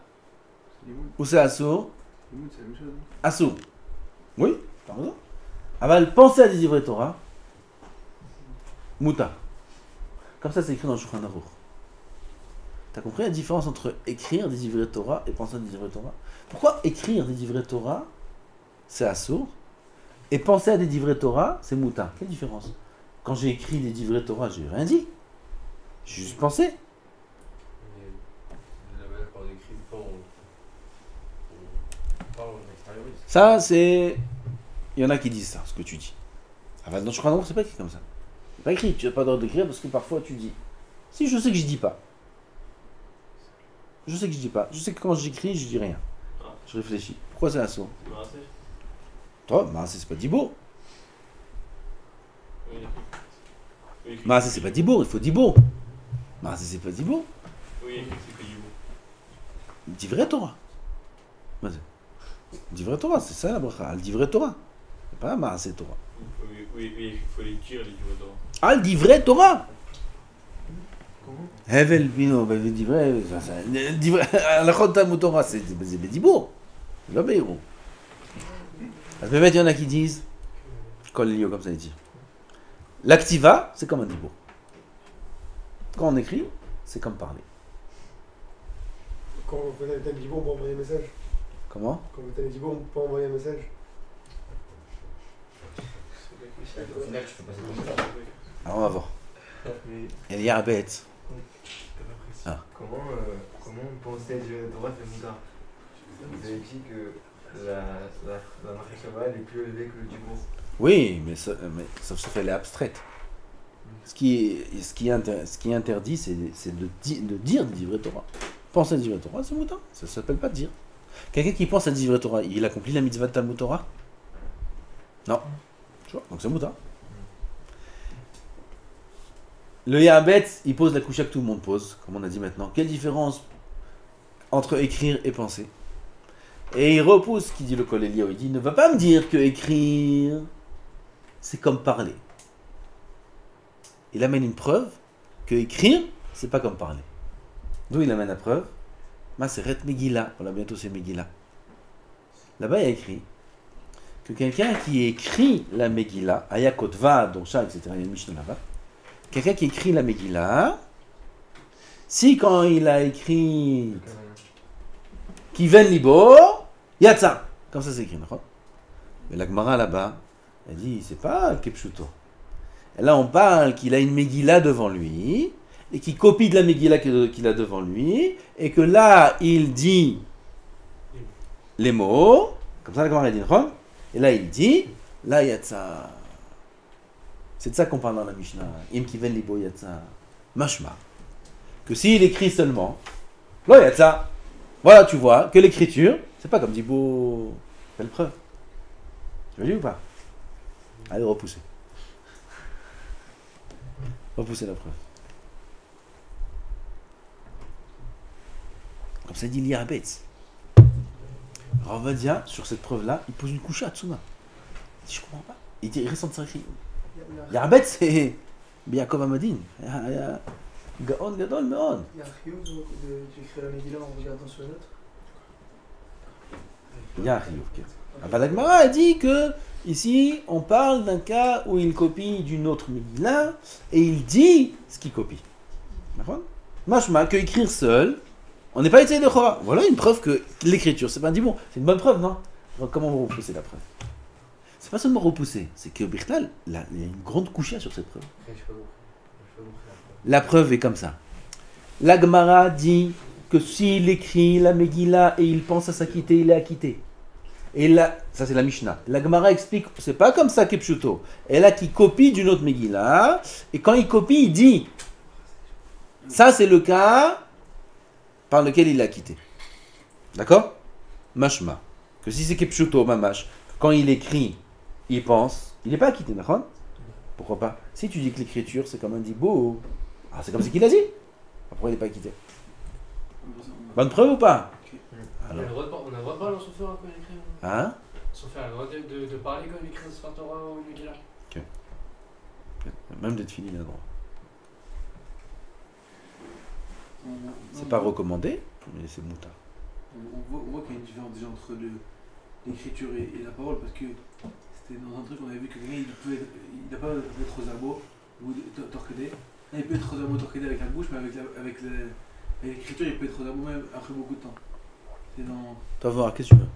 ou c'est assour? C'est la même chose. Assour. Oui, par exemple. Aval penser à des divrei Torah. Moutar. Comme ça, c'est écrit dans le Shulchan Aruch. T'as compris la différence entre écrire des divrei Torah et penser à des divrei Torah? Pourquoi écrire des divrei Torah, c'est assour, et penser à des divrei Torah, c'est moutar? Quelle différence? Quand j'ai écrit des divrei Torah, j'ai rien dit. J'ai juste pensé. La manière qu'on écrit, on extériorise. Ça, c'est... Il y en a qui disent ça, ce que tu dis. Ah, dans le Shulchan Aruch, c'est pas écrit comme ça. C'est pas écrit, tu n'as pas le droit d'écrire parce que parfois tu dis. Si, je sais que je dis pas. Je sais que je dis pas. Je sais que quand j'écris, je dis rien. Je réfléchis. Pourquoi c'est assour? Toi, Maasé, c'est pas Dibour. Maasé, c'est pas Dibour, il faut Dibour. Maasé, c'est pas Dibour. Oui, c'est que du mot. Divrei Torah. Vas-y. Divrei Torah, c'est ça la bracha. Al Divrei Torah. C'est pas Maaseh Torah. Oui, il faut les tirer, les livres d'or. Al Divrei Torah. Comment Hevel Bino, Divrei. Alachot Talmud Torah, c'est Bedibour. C'est pas Beirou. Peut-être il y en a qui disent, Kol Elio, comme ça il dit. L'activa, c'est comme un dibour. Quand on écrit, c'est comme parler. Quand vous faites un dibour, on peut envoyer un message. Comment? Quand vous faites un dibour, on peut envoyer un message. Au final, tu fais passer ton message. Alors on va voir. Mais Il y a un bête. comment penser Dieu droit et Moudar? Vous avez dit que la marque Shabbat est plus élevée que le Dibour. Oui, mais sauf que elle est abstraite. Ce qui est interdit, c'est de dire Divrei Torah. Penser à Divrei Torah, c'est moutin. Ça ne s'appelle pas dire. Quelqu'un qui pense à Divrei Torah, il accomplit la mitzvah de Talmud Torah? Non. Tu vois, donc c'est moutin. Le Yabet, il pose la coucha que tout le monde pose, comme on a dit maintenant. Quelle différence entre écrire et penser? Et il repousse ce qu'il dit le Kol Elio. Il dit, ne va pas me dire que écrire, c'est comme parler. Il amène une preuve que écrire, c'est pas comme parler. D'où il amène la preuve? Maseret Megillah. Voilà, bientôt c'est Megillah. Là-bas, il y a écrit que quelqu'un qui écrit la Megillah, Ayakot Va, Donsha, etc., il y a une Mishnah là-bas. Quelqu'un qui écrit la Megillah, si quand il a écrit Kiven Libo, Yatsa, comme ça c'est écrit, d'accord? Mais la Gemara là-bas, elle dit, c'est pas Kepshuto. Et là on parle qu'il a une Megillah devant lui, et qu'il copie de la Megillah qu'il a devant lui, et que là il dit les mots, comme ça la Gemara dit, d'accord? Et là il dit, là Yatsa. C'est de ça qu'on parle dans la Mishnah. Im kiven libo yatsa. Mashma. Que s'il écrit seulement, lo yatsa. Voilà, tu vois que l'écriture, c'est pas comme Dibo. Quelle preuve? Tu m'as dit ou pas? Allez, repoussez. Repoussez la preuve. Comme ça dit l'Iabetz. Ravadia, sur cette preuve-là, il pose une couche à Tsuma. Il dit, je comprends pas. Il dit, il reste en tsarchi. Yarbet, c'est Biakov Amadin. Gaon, Gadol, Meon. Il y a un chiyuv d'écrire la Megillah en regardant sur une autre. Il y a un chiyuv. La Gemara a dit que ici, on parle d'un cas où il copie d'une autre Megillah et il dit ce qu'il copie. Mashma, que écrire seul, on n'est pas essayé de Chora. Voilà une preuve que l'écriture, c'est pas un bon. C'est une bonne preuve, non? Comment vous repoussez la preuve? C'est pas seulement repousser, c'est que Birtal, il y a une grande coucha sur cette preuve. La preuve est comme ça. La Gemara dit que s'il écrit la Megillah et il pense à s'acquitter, il est acquitté. Et là, ça c'est la Mishnah. La Gemara explique, c'est pas comme ça Kepshuto. Elle a qui copie d'une autre Megillah, et quand il copie, il dit. Ça c'est le cas par lequel il est acquitté. D'accord? Mashma. Que si c'est Kepshuto, Mamash, quand il écrit, il pense, il n'est pas acquitté, d'accord? Pourquoi pas? Si tu dis que l'écriture c'est comme un dibo, c'est comme ce qu'il a dit. Pourquoi il n'est pas acquitté? Bonne preuve ou pas? On a le droit de parler en Sofer quand il écrit. Hein? Sofer a le droit de parler quand il écrit un Sefer Torah ou une Megillah. Même d'être fini, il a le droit. C'est pas recommandé, mais c'est moutard. On voit qu'il y a une différence déjà entre l'écriture et la parole, parce que c'était dans un truc on avait vu que quelqu'un il n'a pas d'être aux arbos ou torquedé. Là il peut être aux arbos torquedé avec la bouche, mais avec l'écriture il peut être aux arbos même après beaucoup de temps. C'est dans... Toi voir, qu'est-ce que tu veux?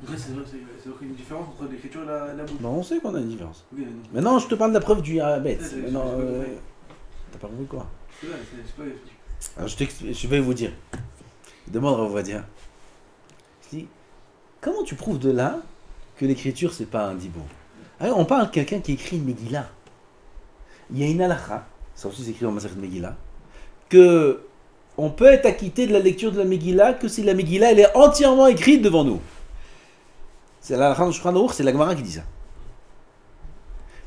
Après c'est vrai qu'il y a une différence entre l'écriture et la bouche. Non, on sait qu'on a une différence. Okay, Maintenant je te parle de la preuve du Yarabet. Ouais, Maintenant, t'as pas compris quoi? c'est vrai, c'est pas... Alors je vais vous dire. Je demande à Vadia. Je dis, comment tu prouves de là que l'écriture c'est pas un dibo? Alors, on parle de quelqu'un qui écrit une Megillah. Il y a une halakha, ça aussi c'est écrit dans Masechet Megillah, que on peut être acquitté de la lecture de la Megillah que si la Megillah elle est entièrement écrite devant nous. C'est la halakha de Shulchan Aruch, c'est la Gemara qui dit ça.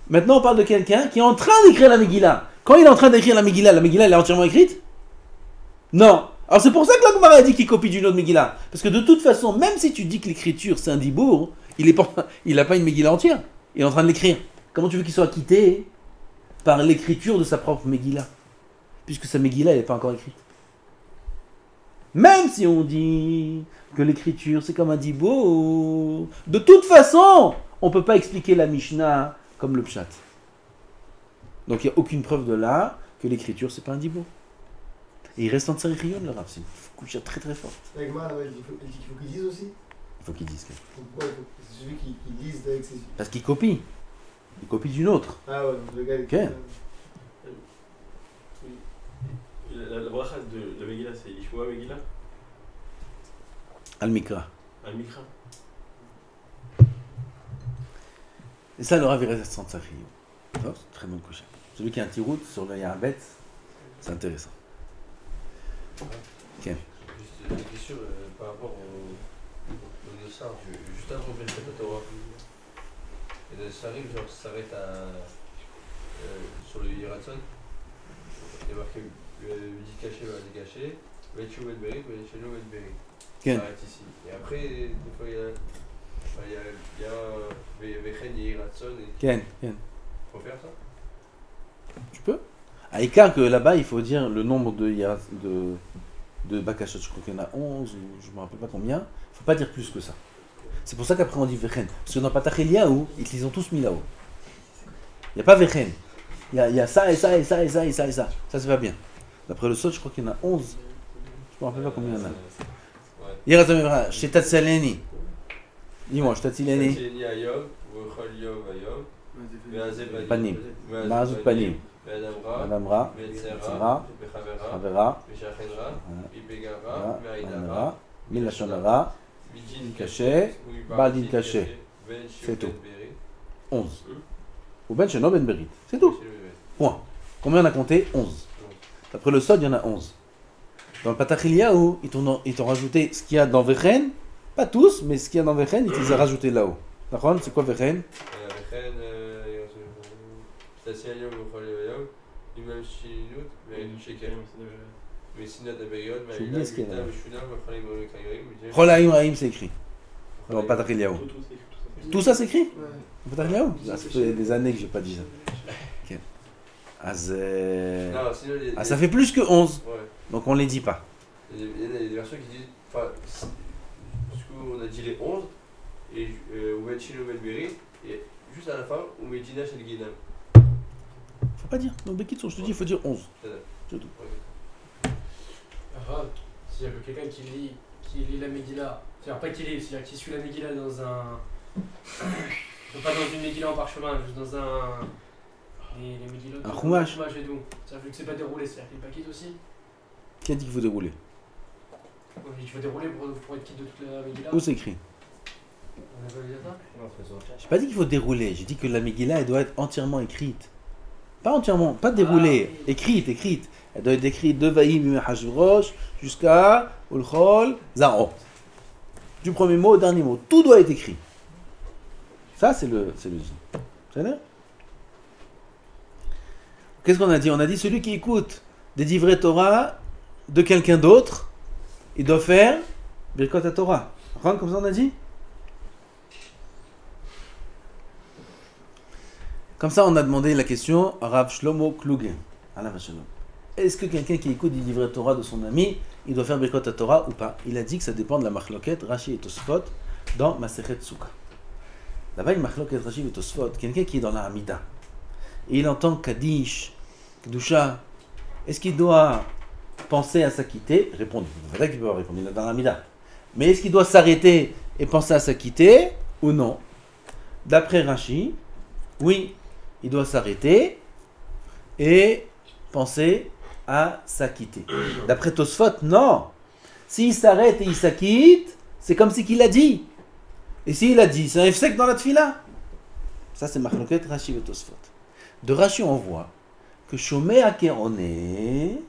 Maintenant on parle de quelqu'un qui est en train d'écrire la Megillah. Quand il est en train d'écrire la Megillah elle est entièrement écrite? Non. Alors c'est pour ça que la Gemara a dit qu'il copie d'une autre Megillah. Parce que de toute façon, même si tu dis que l'écriture c'est un dibour, il n'a pas une Megillah entière. Il est en train de l'écrire. Comment tu veux qu'il soit quitté par l'écriture de sa propre Megillah? Puisque sa Megillah n'est pas encore écrite. Même si on dit que l'écriture c'est comme un dibour, de toute façon, on ne peut pas expliquer la Mishnah comme le Pshat. Donc il n'y a aucune preuve de là que l'écriture c'est pas un dibour. Et il reste en tsarichion le Rav, c'est une couche très très forte. La Gemara, il faut qu'ils disent aussi. Il faut qu'ils disent. Pourquoi c'est celui qui lise avec ses. Parce qu'il copie. Il copie d'une autre. Ah ouais, donc le gars. Ok. La bracha de la Megillah, c'est Ishmoa Megillah, Al-Mikra. Al-Mikra. Et ça, le Rav, il reste en tsarichion. Oh, c'est une très bonne couche. Celui qui a un petit route sur le Yarbet, c'est intéressant. Ok. Juste une question par rapport au Nessar, juste avant de mettre la Torah. Et le Sarim, genre, s'arrête sur le Yeratzon. Il y a marqué dit caché, va décaché. Vechu Vedberit, Vechu Vedberit. Ça s'arrête ici. Et après, des fois, il y a Vechen Yeratzon. Ken, Ken. Faut faire ça? Tu peux. À écart que là-bas, il faut dire le nombre de Bakashot. Je crois qu'il y en a 11, ou je ne me rappelle pas combien. Il ne faut pas dire plus que ça. C'est pour ça qu'après on dit Vechen. Parce que dans Patach Eliyahu, ils les ont tous mis là-haut. Il n'y a pas Vechen. Il y a ça et ça et ça et ça et ça et ça. Ça, c'est pas bien. D'après le Sot, je crois qu'il y en a 11. Je ne me rappelle pas combien il y en a. Yeratzon Shetat Saleni. Dis-moi, Shetat Saleni. Saleni Ayov, Vechol Yov Ayov. Panim. Maazut Panim. Adamra. Metzera. Chavera. Ipegara. Me'ainara. Milashonara. Midin Caché. Baldin Caché. C'est tout. 11. Ou Ben Sheno Ben Berit. C'est tout. Point. Combien on a compté? 11. D'après le Sod, il y en a 11. Dans le Patach Eliyahu, ils t'ont rajouté ce qu'il y a dans Vechen. Pas tous, mais ce qu'il y a dans Vechen, ils te les ont rajouté là-haut. D'accord? C'est quoi Vechen? Vechen, Stassi Ayov, Vechol Yov Ayov. Imam Shilinut, Ve'edut Sheker. Ve'sinat Abeyot, Ve'aïla, V'ita, Ve'shuna, Ve'chalim Ve'kayorim. Cholaim Raim, c'est écrit. Dans le Patach Eliyahu. Tout, Tout ça, c'est écrit? Ouais. Dans le Patach Eliyahu? Ça fait des années que je n'ai pas dit ça. Ok. Non, sinon, Ah, ça fait plus que 11. Ouais. Donc on ne les dit pas. Il y a des versions qui disent. Enfin, parce qu'on a dit les 11, et Ouvetchino Medberi, et juste à la fin, Ouvedjina Shel Ginam. Faut pas dire. Donc Bekitsour, je te dis, il faut dire 11. C'est tout. Ah, c'est-à-dire que quelqu'un qui lit la Megillah, c'est-à-dire pas qui lit, c'est-à-dire qui suit la Megillah dans un. Pas dans une Megillah en parchemin, juste dans un. Les Megillot. Un chumash. Et tout. C'est-à-dire que c'est pas déroulé, c'est-à-dire qu'il est pas quitte aussi. Qui a dit qu'il faut dérouler? Tu vas dérouler pour être quitte de toute la Megillah. Où c'est écrit? On a pas dit ça? J'ai pas dit qu'il faut dérouler, j'ai dit que la Megillah, elle doit être entièrement écrite. Pas entièrement, pas déroulée, oui. écrite. Elle doit être écrite de Vaïm Hashvurosh jusqu'à Ulchol Zaro. Du premier mot au dernier mot. Tout doit être écrit. Ça, c'est le din. C'est vrai? Qu'est-ce qu'on a dit? On a dit celui qui écoute des divrei Torah de quelqu'un d'autre, il doit faire Birkot HaTorah. Comme ça on a dit? Comme ça on a demandé la question à Rav Shlomo Kluge. Est-ce que quelqu'un qui écoute des divrei Torah de son ami, il doit faire Birkot HaTorah ou pas? Il a dit que ça dépend de la machloket Rashi et Tosfot dans Masechet Sukkah. Là-bas, il machloket Rashi et Tosfot, quelqu'un qui est dans la Hamida, et il entend Kaddish, Kedusha, est-ce qu'il doit penser à s'acquitter? Répondre. C'est vrai qu'il peut répondre, il est dans la Mida. Mais est-ce qu'il doit s'arrêter et penser à s'acquitter ou non? D'après Rashi, oui, il doit s'arrêter et penser à s'acquitter. D'après Tosfot, non. S'il s'arrête et il s'acquitte, c'est comme si qu'il a dit. Et s'il a dit, c'est un efsek dans la tfila. Ça, c'est machloket Rashi et Tosfot. De Rashi, on voit que Shomé à Kéroné,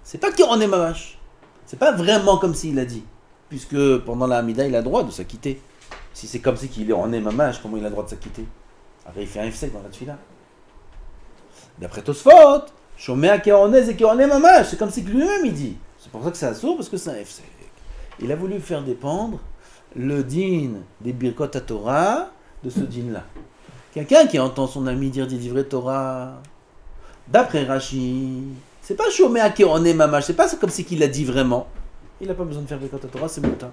c'est pas Kéroné Mamash. C'est pas vraiment comme s'il a dit. Puisque pendant la Hamida, il a le droit de s'acquitter. Si c'est comme si qu'il est en Mamash, comment il a le droit de s'acquitter? Après, il fait un F-sec dans la tfila. D'après Tosfot, Shomé à Kéroné, c'est Kéroné Mamash. C'est comme si lui-même il dit. C'est pour ça que c'est assourd, parce que c'est un hefsek. Il a voulu faire dépendre le din des Birkot Torah de ce din-là. Quelqu'un qui entend son ami dire des livrets Torah, d'après Rashi, c'est pas Shomea Keone Mamash, c'est pas comme si qu'il l'a dit vraiment. Il n'a pas besoin de faire Birkot Torah, c'est Mouta.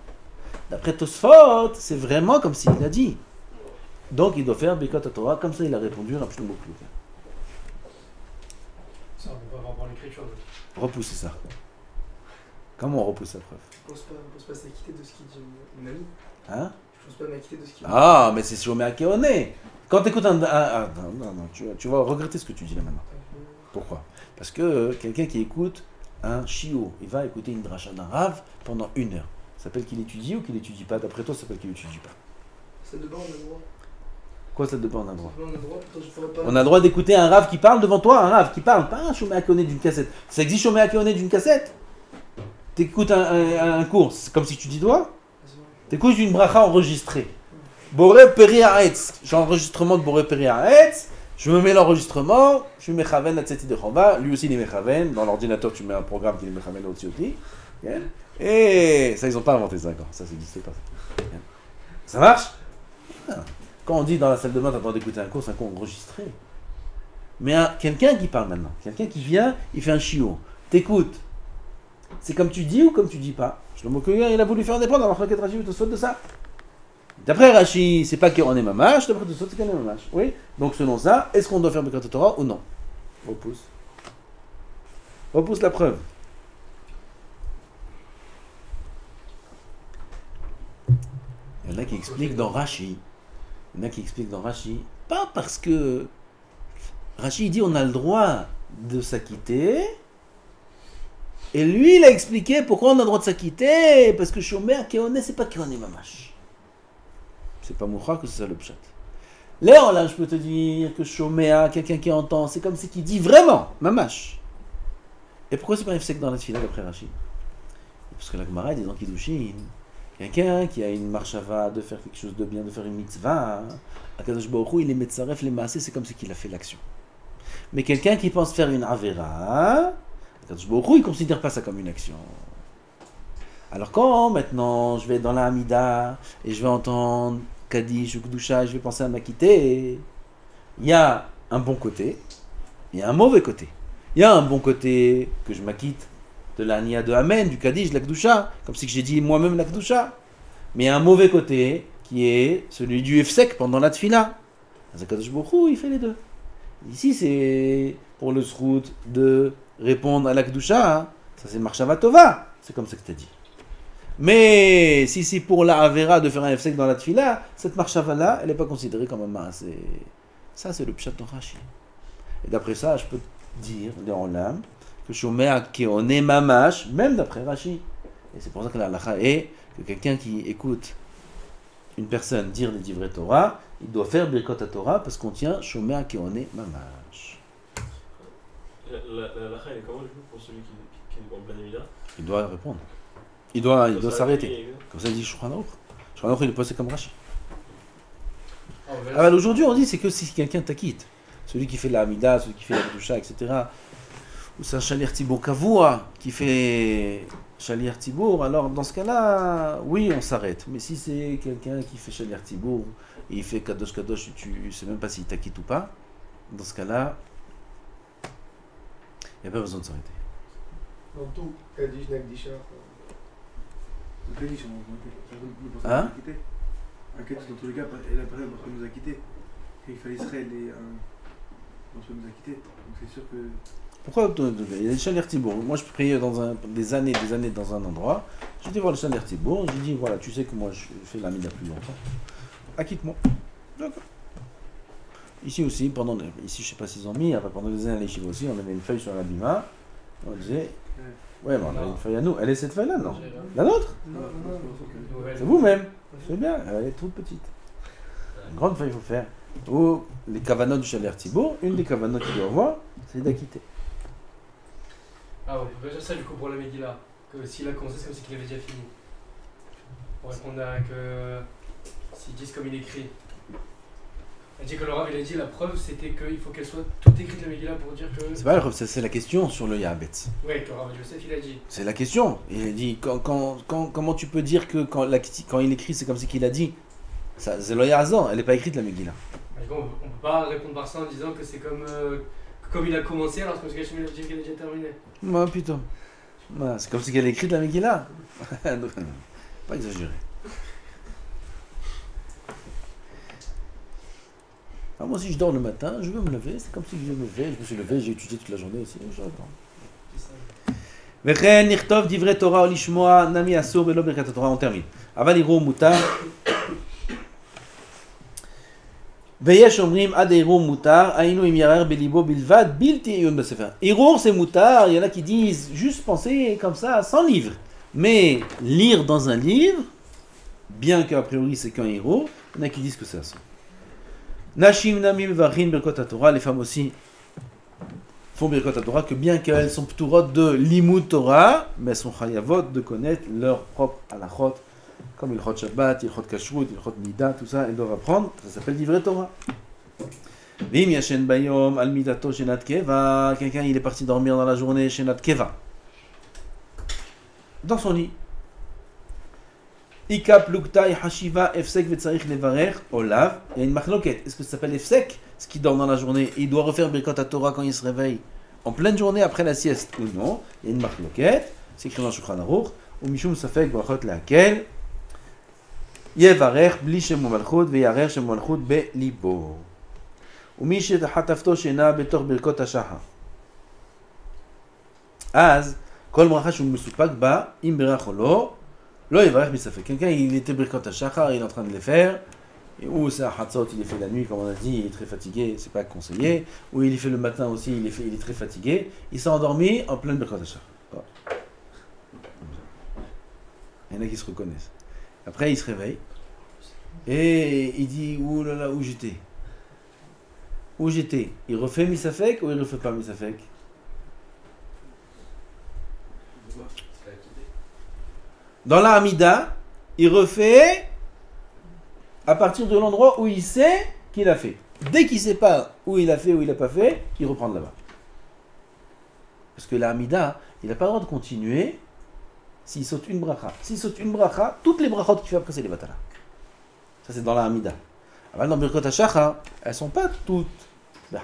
D'après Tosfot, c'est vraiment comme s'il l'a dit. Donc il doit faire Birkot Torah, comme ça il a répondu, Rav Shlomo Klouk. Ça, on peut pas avoir l'écriture. Repousser ça. Comment on repousse la preuve? Je pense pas s'acquitter de ce qu'il dit mon ami. Hein? Je pense pas m'acquitter de ce qu'il dit. Ah, mais c'est Shomea Keone. Quand tu écoutes non, tu vas regretter ce que tu dis là maintenant. Pourquoi? Parce que quelqu'un qui écoute un shiur, il va écouter une dracha d'un Rav pendant 1 heure. Ça s'appelle qu'il étudie ou qu'il étudie pas? D'après toi, ça s'appelle qu'il étudie pas. Ça de bas, on a le droit. Quoi, ça dépend, on a le droit? On a le droit, pourtant je pourrais pas. On a le droit d'écouter un Rav qui parle devant toi, un Rav qui parle, pas un Shomea Keone d'une cassette. Ça existe Shomea Keone d'une cassette? T'écoutes un cours, c'est comme si tu dis toi? T'écoutes une bracha enregistrée. Boré Peri Haaretz. J'ai enregistrement de Boré Peri Haaretz. Je me mets l'enregistrement. Je suis Mechaven Atzeti de Chova. Lui aussi il est Mechaven. Dans l'ordinateur tu mets un programme qui est Mechaven au-dessus. Et ça ils ont pas inventé ça encore. Ça n'existait pas. Ça marche? Quand on dit dans la salle de bain t'as le droit d'écouter un cours, c'est un cours enregistré. Mais quelqu'un qui parle maintenant, quelqu'un qui vient, il fait un chiot. T'écoutes. C'est comme tu dis ou comme tu dis pas? Shlomo Kloger, il a voulu faire dépendre alors que Rashi te saute de ça. D'après Rashi, c'est pas qu'on est mamash, d'après Tosfot, c'est qu'on est mamash. Oui. Donc selon ça, est-ce qu'on doit faire Birkat Torah ou non? Repousse. Repousse la preuve. Il y en a qui expliquent dans Rashi. Pas parce que Rashi dit on a le droit de s'acquitter. Et lui, il a expliqué pourquoi on a le droit de s'acquitter. Parce que Shomea Keone, c'est pas Keone Mamash. C'est pas Moucha que c'est ça le pshat. Léon, là, je peux te dire que Shomea, quelqu'un qui entend, c'est comme si qui dit vraiment Mamash. Et pourquoi c'est pas un hefsek dans la tefila d'après Rashi? Parce que la Gemara dit dans Kiddushin, quelqu'un qui a une marshava de faire quelque chose de bien, de faire une mitzvah, Akadosh Baruch Hu, il est metzaref les maaseh, c'est comme si qu'il a fait l'action. Mais quelqu'un qui pense faire une avera, Akadosh Baruch Hu, il ne considère pas ça comme une action. Alors quand maintenant je vais dans la Hamida et je vais entendre Kaddish ou Kdusha et je vais penser à m'acquitter, il y a un bon côté, il y a un mauvais côté. Il y a un bon côté que je m'acquitte de la Nia de Amen, du Kaddish, de la Kdusha, comme si j'ai dit moi-même la Kdusha. Mais il y a un mauvais côté qui est celui du Hefsek pendant la Tfila. Akadosh Baruch Hu, il fait les deux. Ici c'est pour le Srout de répondre à la Kdusha, ça c'est Marshava Tova, c'est comme ça que tu as dit. Mais si c'est pour la Avera de faire un Hefsek dans la Tfila, cette Marshava-là, elle n'est pas considérée comme un Maas. Ça c'est le Pshat de Rashi. Et d'après ça, je peux dire, dans l'âme, que Shomea Keone Mamash, même d'après Rashi. Et c'est pour ça que la halakha est que quelqu'un qui écoute une personne dire les divrei Torah, il doit faire Birkot Torah parce qu'on tient Shomea Keone Mamash. La halakha, elle est comment du coup pour celui qui est en plein Amida? Il doit répondre. Il doit s'arrêter. Comme ça, il dit Shulchan Aruch. Shulchan Aruch, il est passé comme Rashi. Ah, aujourd'hui, on dit c'est que si quelqu'un t'acquitte, celui qui fait la Hamida, celui qui fait la Kedusha, etc., ou c'est un Shaliach Tibour Kavua qui fait Shaliach Tibour, alors dans ce cas-là, oui, on s'arrête. Mais si c'est quelqu'un qui fait Shaliach Tibour, et il fait Kadosh Kadosh, et tu sais même pas s'il t'acquitte ou pas, dans ce cas-là, il n'y a pas besoin de s'arrêter. Dans tout, Kaddish, Nagdisha. Un Kaddish, on Hein? Un Kaddish, dans tous les cas, la personne nous a quittés. Il fallait Israël et nous a quittés. Donc c'est sûr que. Pourquoi il y a le Shaliach Tibour. Moi, je priais des années dans un endroit. J'ai été voir le Shaliach Tibour. J'ai dit voilà, tu sais que moi, je fais la mida plus longtemps. Acquitte-moi. D'accord. Ici aussi, ici, je sais pas s'ils ont mis, après pendant des années à l'Yeshiva aussi, on avait une feuille sur la bima. On disait. Ouais, mais on avait une feuille à nous. Elle est cette feuille-là, non? La nôtre? Non. C'est vous-même. C'est bien, elle est toute petite. Une grande feuille, il faut faire. Ou les kavanotes du Shaliach Tibour, une des kavanotes qu'il doit avoir, c'est d'acquitter. Ah, on peut pas dire ça du coup pour la Megillah, que s'il a commencé, c'est comme si qu'il avait déjà fini. Pour répondre à que s'ils disent comme il écrit. Elle dit que le Rav il a dit la preuve c'était qu'il faut qu'elle soit toute écrite la Megillah pour dire que. C'est pas grave, c'est la question sur le Yahabetz. Ouais, que Rav Yosef il a dit. C'est la question. Il a dit comment tu peux dire que quand il écrit c'est comme ce qu'il a dit. Ça, c'est le Yazan, elle n'est pas écrite la Megillah. On peut pas répondre par ça en disant que c'est comme il a commencé alors que ce Hachem il a dit qu'il a déjà terminé. Ouais, putain. Ouais, c'est comme si elle est écrite la Megillah. Pas exagéré. Alors moi si je dors le matin, je veux me lever, c'est comme si je me levais, je me suis levé, j'ai étudié toute la journée aussi, j'attends. וכן נכתוב דברי תורה או לשמוע נמי אסור ולא ברכת התורה, on termine. אבל ערעור מותר. ויש אומרים עד ערעור מותר, היינו אם יערער בליבו בלבד, בלתי עיון בספר. ערעור c'est moutar, il y en a qui disent juste penser comme ça, sans livre. Mais lire dans un livre, bien qu'a priori c'est qu'un héros, il y en a qui disent que c'est ça. Nashim namim vachin birkot Torah, les femmes aussi font birkot Torah, que bien qu'elles sont pturot de limud Torah, mais elles sont chayavot de connaître leur propre halachot, comme ilchot Shabbat, ilchot Kashrut, ilchot Nida, tout ça, elles doivent apprendre, ça s'appelle divrei Torah. Vim yashen bayom al midato shenat keva, quelqu'un il est parti dormir dans la journée shenat keva, dans son lit. Ika pluktai hashiva efsek vetzarich levarer olav. Il y a une machloket. Est-ce que ça s'appelle efsek, ce qui dort dans la journée, et il doit refaire birkot Torah quand il se réveille en pleine journée après la sieste ou non? Il y a une machloket. C'est écrit dans Shulchan Aruch. Ou mishum safek brachot lakel yevarer bli shem malchut veyarer shem malchut belibo. Ou mishet hatafto shena betor birkot hashachar. Az kol bracha shul mesupak ba im berach o lo. Là, il va dire, ça fait quelqu'un, il était birkot hashachar, il est en train de les faire, ou c'est un hatzot, il les fait la nuit, comme on a dit, il est très fatigué, c'est pas conseillé, ou il les fait le matin aussi, il est très fatigué, il s'est endormi en pleine birkot hashachar. Oh. Il y en a qui se reconnaissent. Après, il se réveille, et il dit, ouh là là, où j'étais? Où j'étais? Il refait misafek ou il refait pas misafek? Dans la Hamida, il refait à partir de l'endroit où il sait qu'il a fait. Dès qu'il ne sait pas où il a fait, où il n'a pas fait, il reprend de là-bas. Parce que la Hamida, il n'a pas le droit de continuer s'il saute une bracha. S'il saute une bracha, toutes les brachot qu'il fait après, c'est les batala. Ça, c'est dans la Hamida. Alors, dans Birkot HaShachar, elles ne sont pas toutes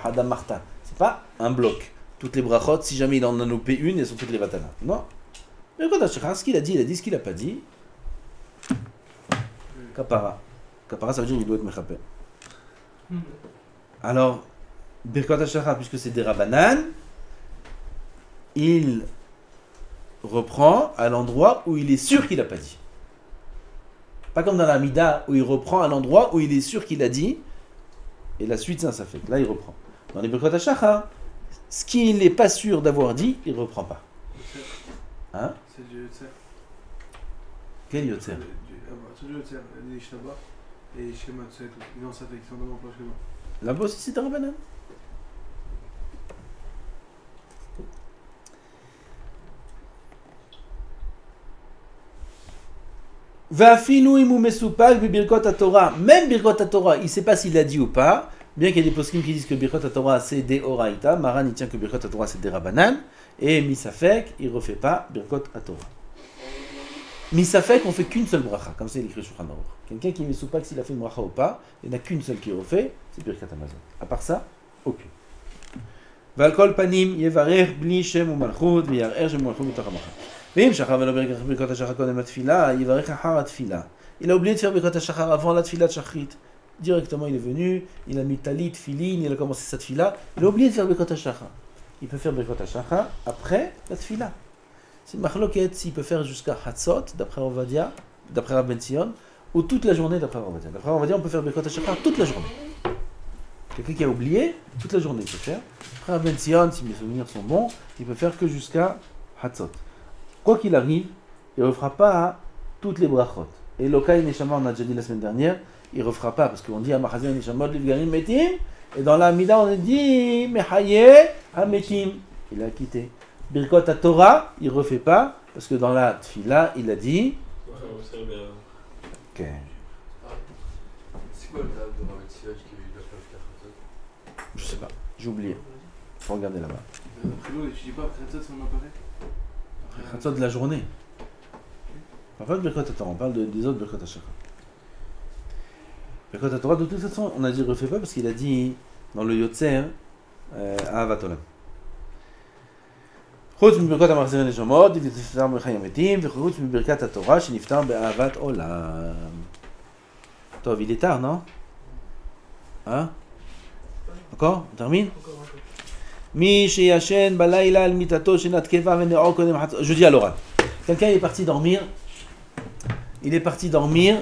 Hadam Marta. Ce n'est pas un bloc. Toutes les brachot, si jamais il en a loupé une, elles sont toutes les batala. Non. Birkot HaShachar, ce qu'il a dit ce qu'il n'a pas dit. Kapara. Kapara, ça veut dire qu'il doit être mechapé. Alors, Birkot HaShachar, puisque c'est des Rabbanan, il reprend à l'endroit où il est sûr qu'il n'a pas dit. Pas comme dans la Mida, où il reprend à l'endroit où il est sûr qu'il a dit, et la suite, c'est un safek. Là, il reprend. Dans les Birkot HaShachar, ce qu'il n'est pas sûr d'avoir dit, il ne reprend pas. Hein? C'est du Yotzer. Quel Yotzer? C'est du Yotzer, les Shabbat et Shema Tset. Non, ça fait qu'ils sont dans mon proche Shema. Là-bas aussi, c'est un Rabbanan. Même Birkot Torah, il ne sait pas s'il a dit ou pas, bien qu'il y ait des poskim qui disent que Birkot Torah c'est des Oraïta, Maran il tient que Birkot Torah c'est des Rabbanan, et Misafek il ne refait pas Birkot Torah. Misafek on fait qu'une seule bracha, comme c'est l'écrit sur Shulchan Aruch. Quelqu'un qui met sous pas s'il a fait une bracha ou pas, il n'y en a qu'une seule qui refait, c'est Birkat Hamazon. À part ça, aucune. Valkol panim yevarer bli shem umalchut v'yarer shem umalchut b'tachamacha. Il a oublié de faire Birkot HaShachar avant la tefila de Shachrit. Directement, il est venu, il a mis talit, filin, il a commencé sa tefila. Il a oublié de faire Birkot HaShachar. Il peut faire Birkot HaShachar après la tefila. C'est une machloket s'il peut faire jusqu'à Hatzot, d'après Ovadia, d'après Rav Ben Sion, ou toute la journée d'après Ovadia. D'après Ovadia, on peut faire Birkot HaShachar toute la journée. Quelqu'un qui a oublié, toute la journée il peut faire. Après Rav Ben Sion, si mes souvenirs sont bons, il peut faire que jusqu'à Hatzot. Quoi qu'il arrive, il ne refera pas toutes les brachot. Et Lokai Neshama, on a déjà dit la semaine dernière, il ne refera pas, parce qu'on dit Amachazia Neshamot Livgarim Metim, et dans la Amida on a dit Mehaye Hametim. Il a quitté. Birkot Torah, il ne refait pas, parce que dans la Tfila, il a dit. Ok. C'est C'est quoi le table de Ramet Sivage qui doit pas faire Khatzot? Je sais pas, j'ai oublié. Faut regarder là-bas. Après l'eau, tu dis pas après ça, on en parlait. Khatzot de la journée. On parle pas de Birkot HaTorah, on parle des autres Birkot HaShachar. Birkot HaTorah, de toute façon, on a dit refais pas parce qu'il a dit dans le Yotzer, Ahavat Olam. חוץ מברכות המחזיר הנשמות, ונפטר בחיים המתים, וחוץ מברכת התורה שנפטר באהבת עולם. טוב, il est tard, non? Hein? Encore? On termine? מי שישן בלילה על מיטתו שנת קבע ונאור קודם חצות. Je dis à l'oral. Quelqu'un est parti dormir. Il est parti dormir.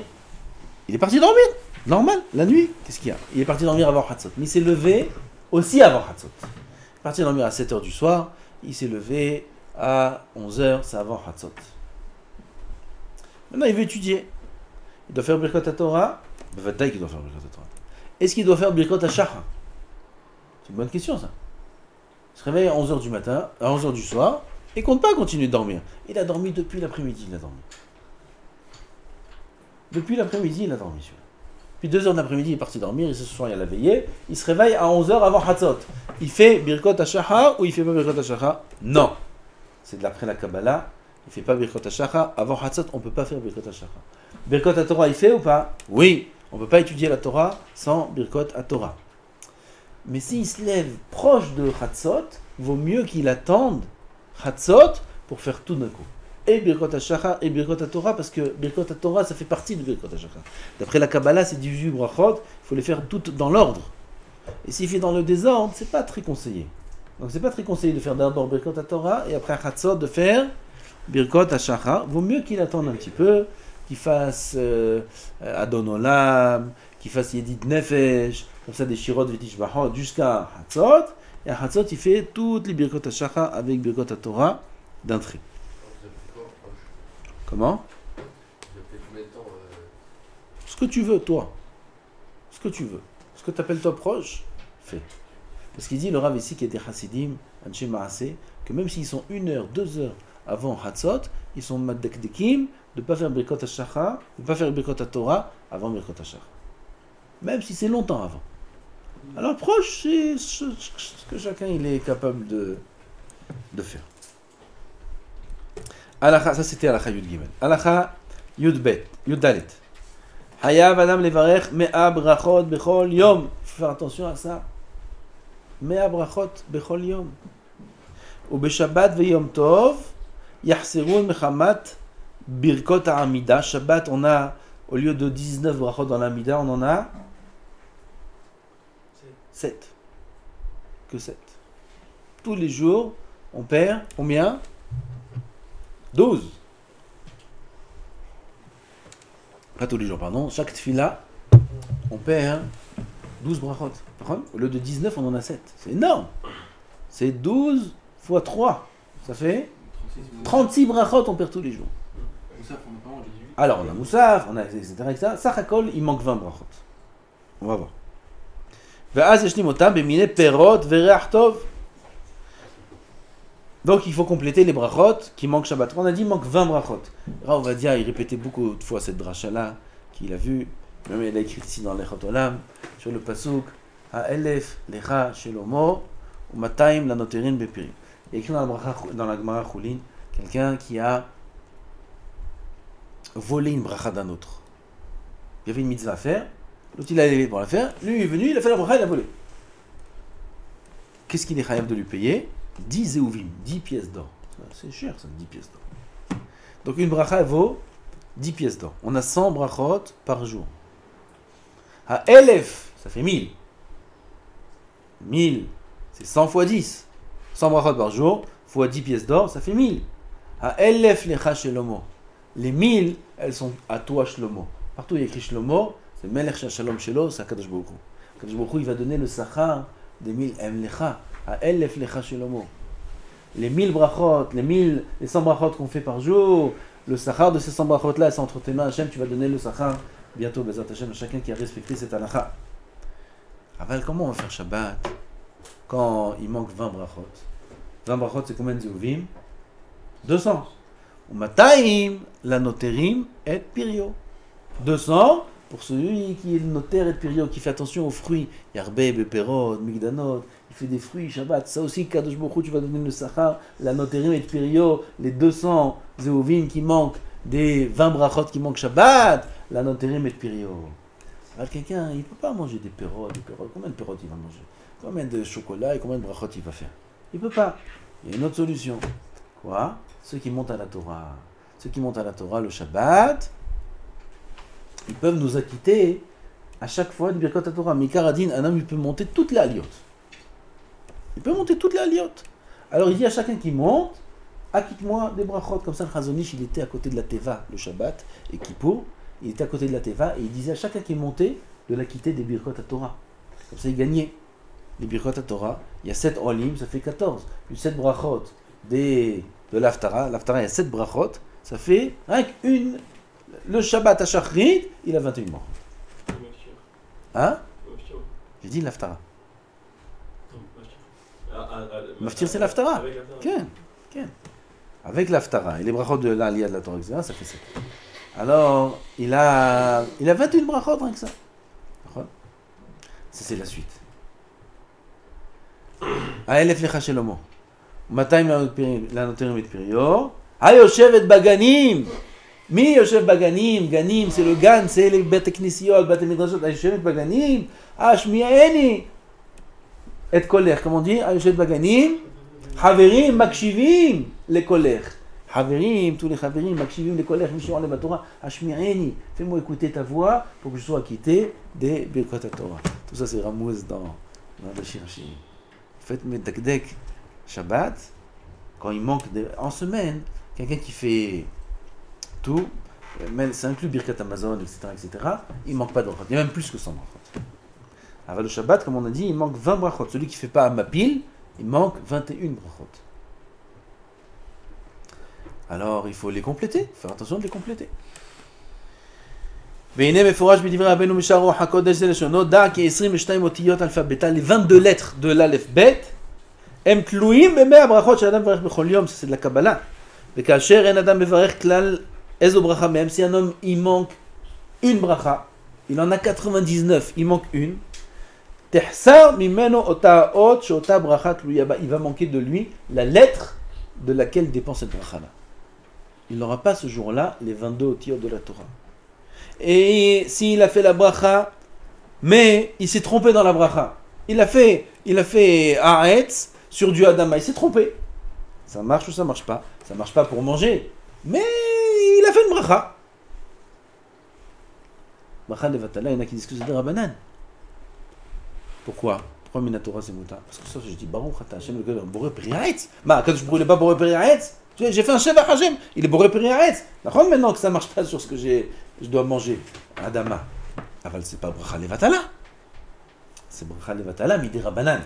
Normal, la nuit. Qu'est-ce qu'il y a? Il est parti dormir avant Hatzot. Mais il s'est levé aussi avant Hatzot. Il est parti dormir à 7h du soir. Il s'est levé à 11h, c'est avant Hatzot. Maintenant, il veut étudier. Il doit faire Birkot HaTorah. B'vadaï qu'il doit faire Birkot HaTorah. Est-ce qu'il doit faire Birkot HaShachar? C'est une bonne question, ça. Il se réveille à 11h du matin, à 11h du soir, et compte pas continuer de dormir. Il a dormi depuis l'après-midi, il a dormi. Depuis l'après-midi, il a dormi, celui-là. Puis 2h de l'après-midi, il est parti dormir, et ce soir, il a la veillée. Il se réveille à 11h avant Hatzot. Il fait Birkot HaShachar ou il fait pas Birkot HaShachar? Non. C'est de l'après la Kabbalah. Il fait pas Birkot HaShachar. Avant Hatzot, on peut pas faire Birkot HaShachar. Birkot HaTorah, il fait ou pas? Oui. On peut pas étudier la Torah sans Birkot HaTorah. Mais s'il se lève proche de Hatzot, il vaut mieux qu'il attende Hatzot pour faire tout d'un coup. Et Birkot HaShachar et Birkot HaTorah, parce que Birkot HaTorah, ça fait partie de Birkot HaShachar. D'après la Kabbalah, c'est 18 brachot, il faut les faire toutes dans l'ordre. Et s'il fait dans le désordre, c'est pas très conseillé. Donc c'est pas très conseillé de faire d'abord Birkot HaTorah et après Hatzot de faire Birkot HaShachar. Vaut mieux qu'il attende un petit peu, qu'il fasse Adon Olam, qu'il fasse Yedid Nefesh, comme ça des Shirot V'Tishbachot jusqu'à Hatzot. Et à Hatzot, il fait toutes les Birkot HaShachar avec Birkot HaTorah d'un trait. Comment? Ce que tu veux, toi. Ce que tu veux. Ce que tu appelles toi proche, fais. Parce qu'il dit, le Rav ici, qui est des Hasidim, Anshe Maaseh, que même s'ils sont 1 heure, 2 heures avant Hatzot, ils sont Maddekdekim de ne pas faire Birkot HaShachar, de ne pas faire Birkot HaTorah avant Birkot HaShachar. Même si c'est longtemps avant. Alors proche, c'est ce que chacun il est capable de faire. Alacha, ça c'était Alacha Yud Gimel. Alacha Yud Bet, Yud Dalet. Hayav Adam levarech mea brachot bechol yom. Il faut faire attention à ça. Mea brachot bechol yom. Ou beshabbat veyom tov, yachserun mechamat birkot ha'amida. Shabbat, on a, au lieu de 19 brachot dans l'amida, on en a 7. Que 7. Tous les jours, on perd combien? 12. Pas tous les jours, pardon. Chaque tfila, on perd 12 brachot. Au lieu de 19, on en a 7. C'est énorme. C'est 12 fois 3. Ça fait 36 brachot, on perd tous les jours. Moussaf, on n'a pas mangé. Alors, on a Moussaf, on a etc. Sachakol, il manque 20 brachot. On va voir. Ve'az yeshlim otam b'minei perot ve'reach tov. Donc il faut compléter les brachot qui manquent Shabbat. On a dit il manque 20 brachot. Rav Ovadia, il répétait beaucoup de fois cette dracha-là qu'il a vue. Même il a écrit ici dans l'Echot Olam, sur le pasuk Ha'elef lecha shelomo u'matayim lanoterin bepirim. Il y a écrit dans la Gemara Choulin, quelqu'un qui a volé une bracha d'un autre. Il y avait une mitzvah à faire, l'autre il a levé pour la faire, lui il est venu, il a fait la bracha, il a volé. Qu'est-ce qu'il est chayav de lui payer? 10 zéouvim, 10 pièces d'or. C'est cher ça, 10 pièces d'or. Donc une bracha elle vaut 10 pièces d'or. On a 100 brachot par jour. À Elef, ça fait 1000. 1000, c'est 100 fois 10. 100 brachot par jour, fois 10 pièces d'or, ça fait 1000. À Elef lecha shelomo. Les 1000, elles sont à toi Shlomo. Partout il y a écrit Shlomo, c'est Melech Shalom Shelo, c'est Akadosh Baruch Hu. Akadosh Baruch Hu, il va donner le sachar des 1000 Emlecha. À Elef lecha shelomo. Les 1000 brachot, les 100 brachot qu'on fait par jour, le sachar de ces 100 brachot là, c'est entre tes mains, Hachem, tu vas donner le sachar bientôt, Bezat Hachem, à chacun qui a respecté cette halakha. Aval, comment on va faire Shabbat quand il manque 20 brachot? 20 brachot, c'est combien de zéouvim? 200. Ou matayim, la noterim et pirio. 200 pour celui qui est le notaire et le période, qui fait attention aux fruits. Yarbeh, Beperot, Migdanot, il fait des fruits, Shabbat. Ça aussi, Kadosh Baruch Hu, tu vas donner le Sachar, la notérim et le période, les 200 Zéovim qui manquent, des 20 brachot qui manquent Shabbat, la notérim et le période. Alors quelqu'un, il ne peut pas manger des pérots. Combien de pérots il va manger? Combien de chocolat et combien de brachot il va faire? Il ne peut pas. Il y a une autre solution. Quoi? Ceux qui montent à la Torah. Ceux qui montent à la Torah le Shabbat, ils peuvent nous acquitter à chaque fois de Birkat Torah. Mais Karadine, un homme, il peut monter toute la aliyot. Il peut monter toute la aliyot. Alors il dit à chacun qui monte, acquitte-moi des brachot. Comme ça, le Chazonish, il était à côté de la Teva le Shabbat et Kippour. Il était à côté de la Teva et il disait à chacun qui montait de l'acquitter des Birkat Torah. Comme ça, il gagnait. Les Birkat Torah, il y a 7 olim, ça fait 14. Plus 7 brachot de l'Aftara. L'Aftara, il y a 7 brachot. Ça fait rien qu'une. Le Shabbat à Shachrit, il a 21 morts. Hein? J'ai dit l'Aftara. Maftir, c'est l'Aftara. Ken. Avec l'Aftara et les brachot de l'Aliyah de la Torah, ça fait 7. Alors, il a 21 brachot, rien que ça. Ça, c'est la suite. Aelef lecha shelomo. Matayim la noterim et pirior. Hayoshevet baganim. Mi yoshev baganim. Ganim, c'est le gan, c'est les bet knisiot, bet midrashot. Hayoshevet baganim. Ashmi'eni. Et kolech, comment on dit? Hayoshevet baganim. Haverim makshivim les kolech. Haverim, tous les Haverim, Makshivim, les colères, Mishon, les Torah, Hashmi'eni, fais-moi écouter ta voix pour que je sois acquitté des Birkat Torah. Tout ça, c'est Ramouz dans le Shirashi. Faites-moi Dakdek, Shabbat, quand il manque en semaine, quelqu'un qui fait tout, ça inclut Birkat Amazon, etc., il ne manque pas de brachot. Il y a même plus que 100 brachot. Alors le Shabbat, comme on a dit, il manque 20 brachot. Celui qui ne fait pas Amapil, il manque 21 brachot. Alors, il faut les compléter, faire attention de les compléter. Les 22 lettres de l'Aleph Bet, c'est de la Kabbalah. Même si un homme, il manque une bracha, il en a 99, il manque une, il va manquer de lui la lettre de laquelle dépend cette bracha-là. Il n'aura pas ce jour-là les 22 otiyot de la Torah. Et s'il a fait la bracha, mais il s'est trompé dans la bracha, il a fait Haaretz sur du Adama, il s'est trompé. Ça marche ou ça marche pas? Ça marche pas pour manger, mais il a fait une bracha. Bracha de Vatala, il y en a qui disent que c'est des Rabbanan. Pourquoi Minatora c'est Mouta? Parce que ça, je dis Baruch Ata Hashem le Boré Peri Haaretz. Quand je ne brûlais pas Boré Peri Haaretz, j'ai fait un chef à Hashem, il est Boré Peri Haaretz. D'accord, maintenant que ça ne marche pas sur ce que je dois manger, Adama. Aval, c'est pas Bracha Levatala. C'est Bracha Levatala, Midi Rabbanan.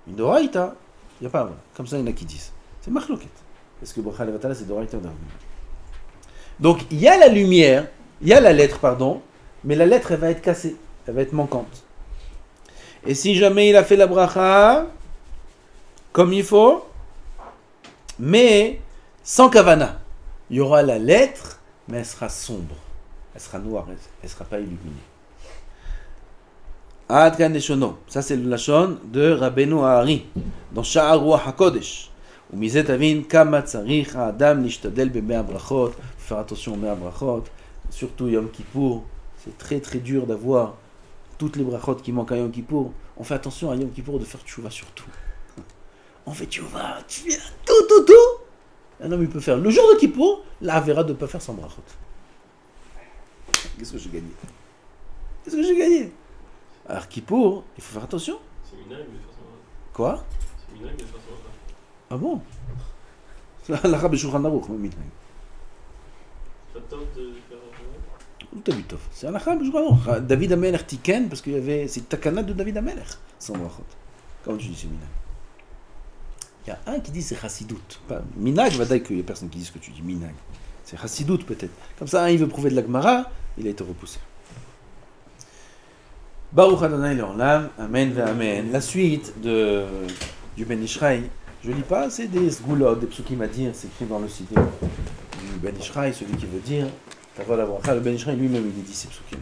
Une Doraïta, il n'y a pas. Comme ça, il y en a qui disent. C'est Machloket. Est-ce que Bracha Levatala, c'est Doraïta ou Rabbanan? Donc, il y a la lumière, il y a la lettre, pardon, mais la lettre, elle va être cassée, elle va être manquante. Et si jamais il a fait la bracha comme il faut, mais sans kavana, il y aura la lettre, mais elle sera sombre, elle sera noire, elle ne sera pas illuminée. Ad kan deshono, ça c'est le lashon de Rabbeinu Ahari dans Sha'ar Ruach HaKodesh. ומזה תבין כמה צריך האדם להשתדל ב100 ברכות, faire attention aux 100 brachot, surtout Yom Kippour, c'est très très dur d'avoir toutes les brachot qui manquent à Yom Kippour. On fait attention à Yom Kippour de faire tchouva sur tout. On fait tchouva, tu fais tout. Un homme il peut faire le jour de Kippour, la avera de ne pas faire sans brachot. Qu'est-ce que j'ai gagné? Alors Kippour, il faut faire attention. C'est minag de faire sans brachot. Quoi? C'est minag de faire sans brachot. Ah bon? L'arabe Shulchan Aruch, mais minag. Pas top de faire un Tout à vu, tof. C'est un achab, je crois. David Amelech Tiken, parce qu'il y avait. C'est Takana de David Amelech, sans brachot. Comment tu dis c'est minag? Il y a un qui dit c'est chassidout. Pas minag, va dire qu'il y a personne qui dit ce que tu dis, minag. C'est chassidout peut-être. Comme ça, un il veut prouver de la Gemara, il a été repoussé. Baruch Adonai Le'olam, Amen ve Amen. La suite du Ben Ishraï, je lis pas, c'est des sgoulot, des psukim à dire, c'est écrit dans le site du Ben Ishraï, celui qui veut dire. Le Ben Ishraï lui-même, il dit ces psukim.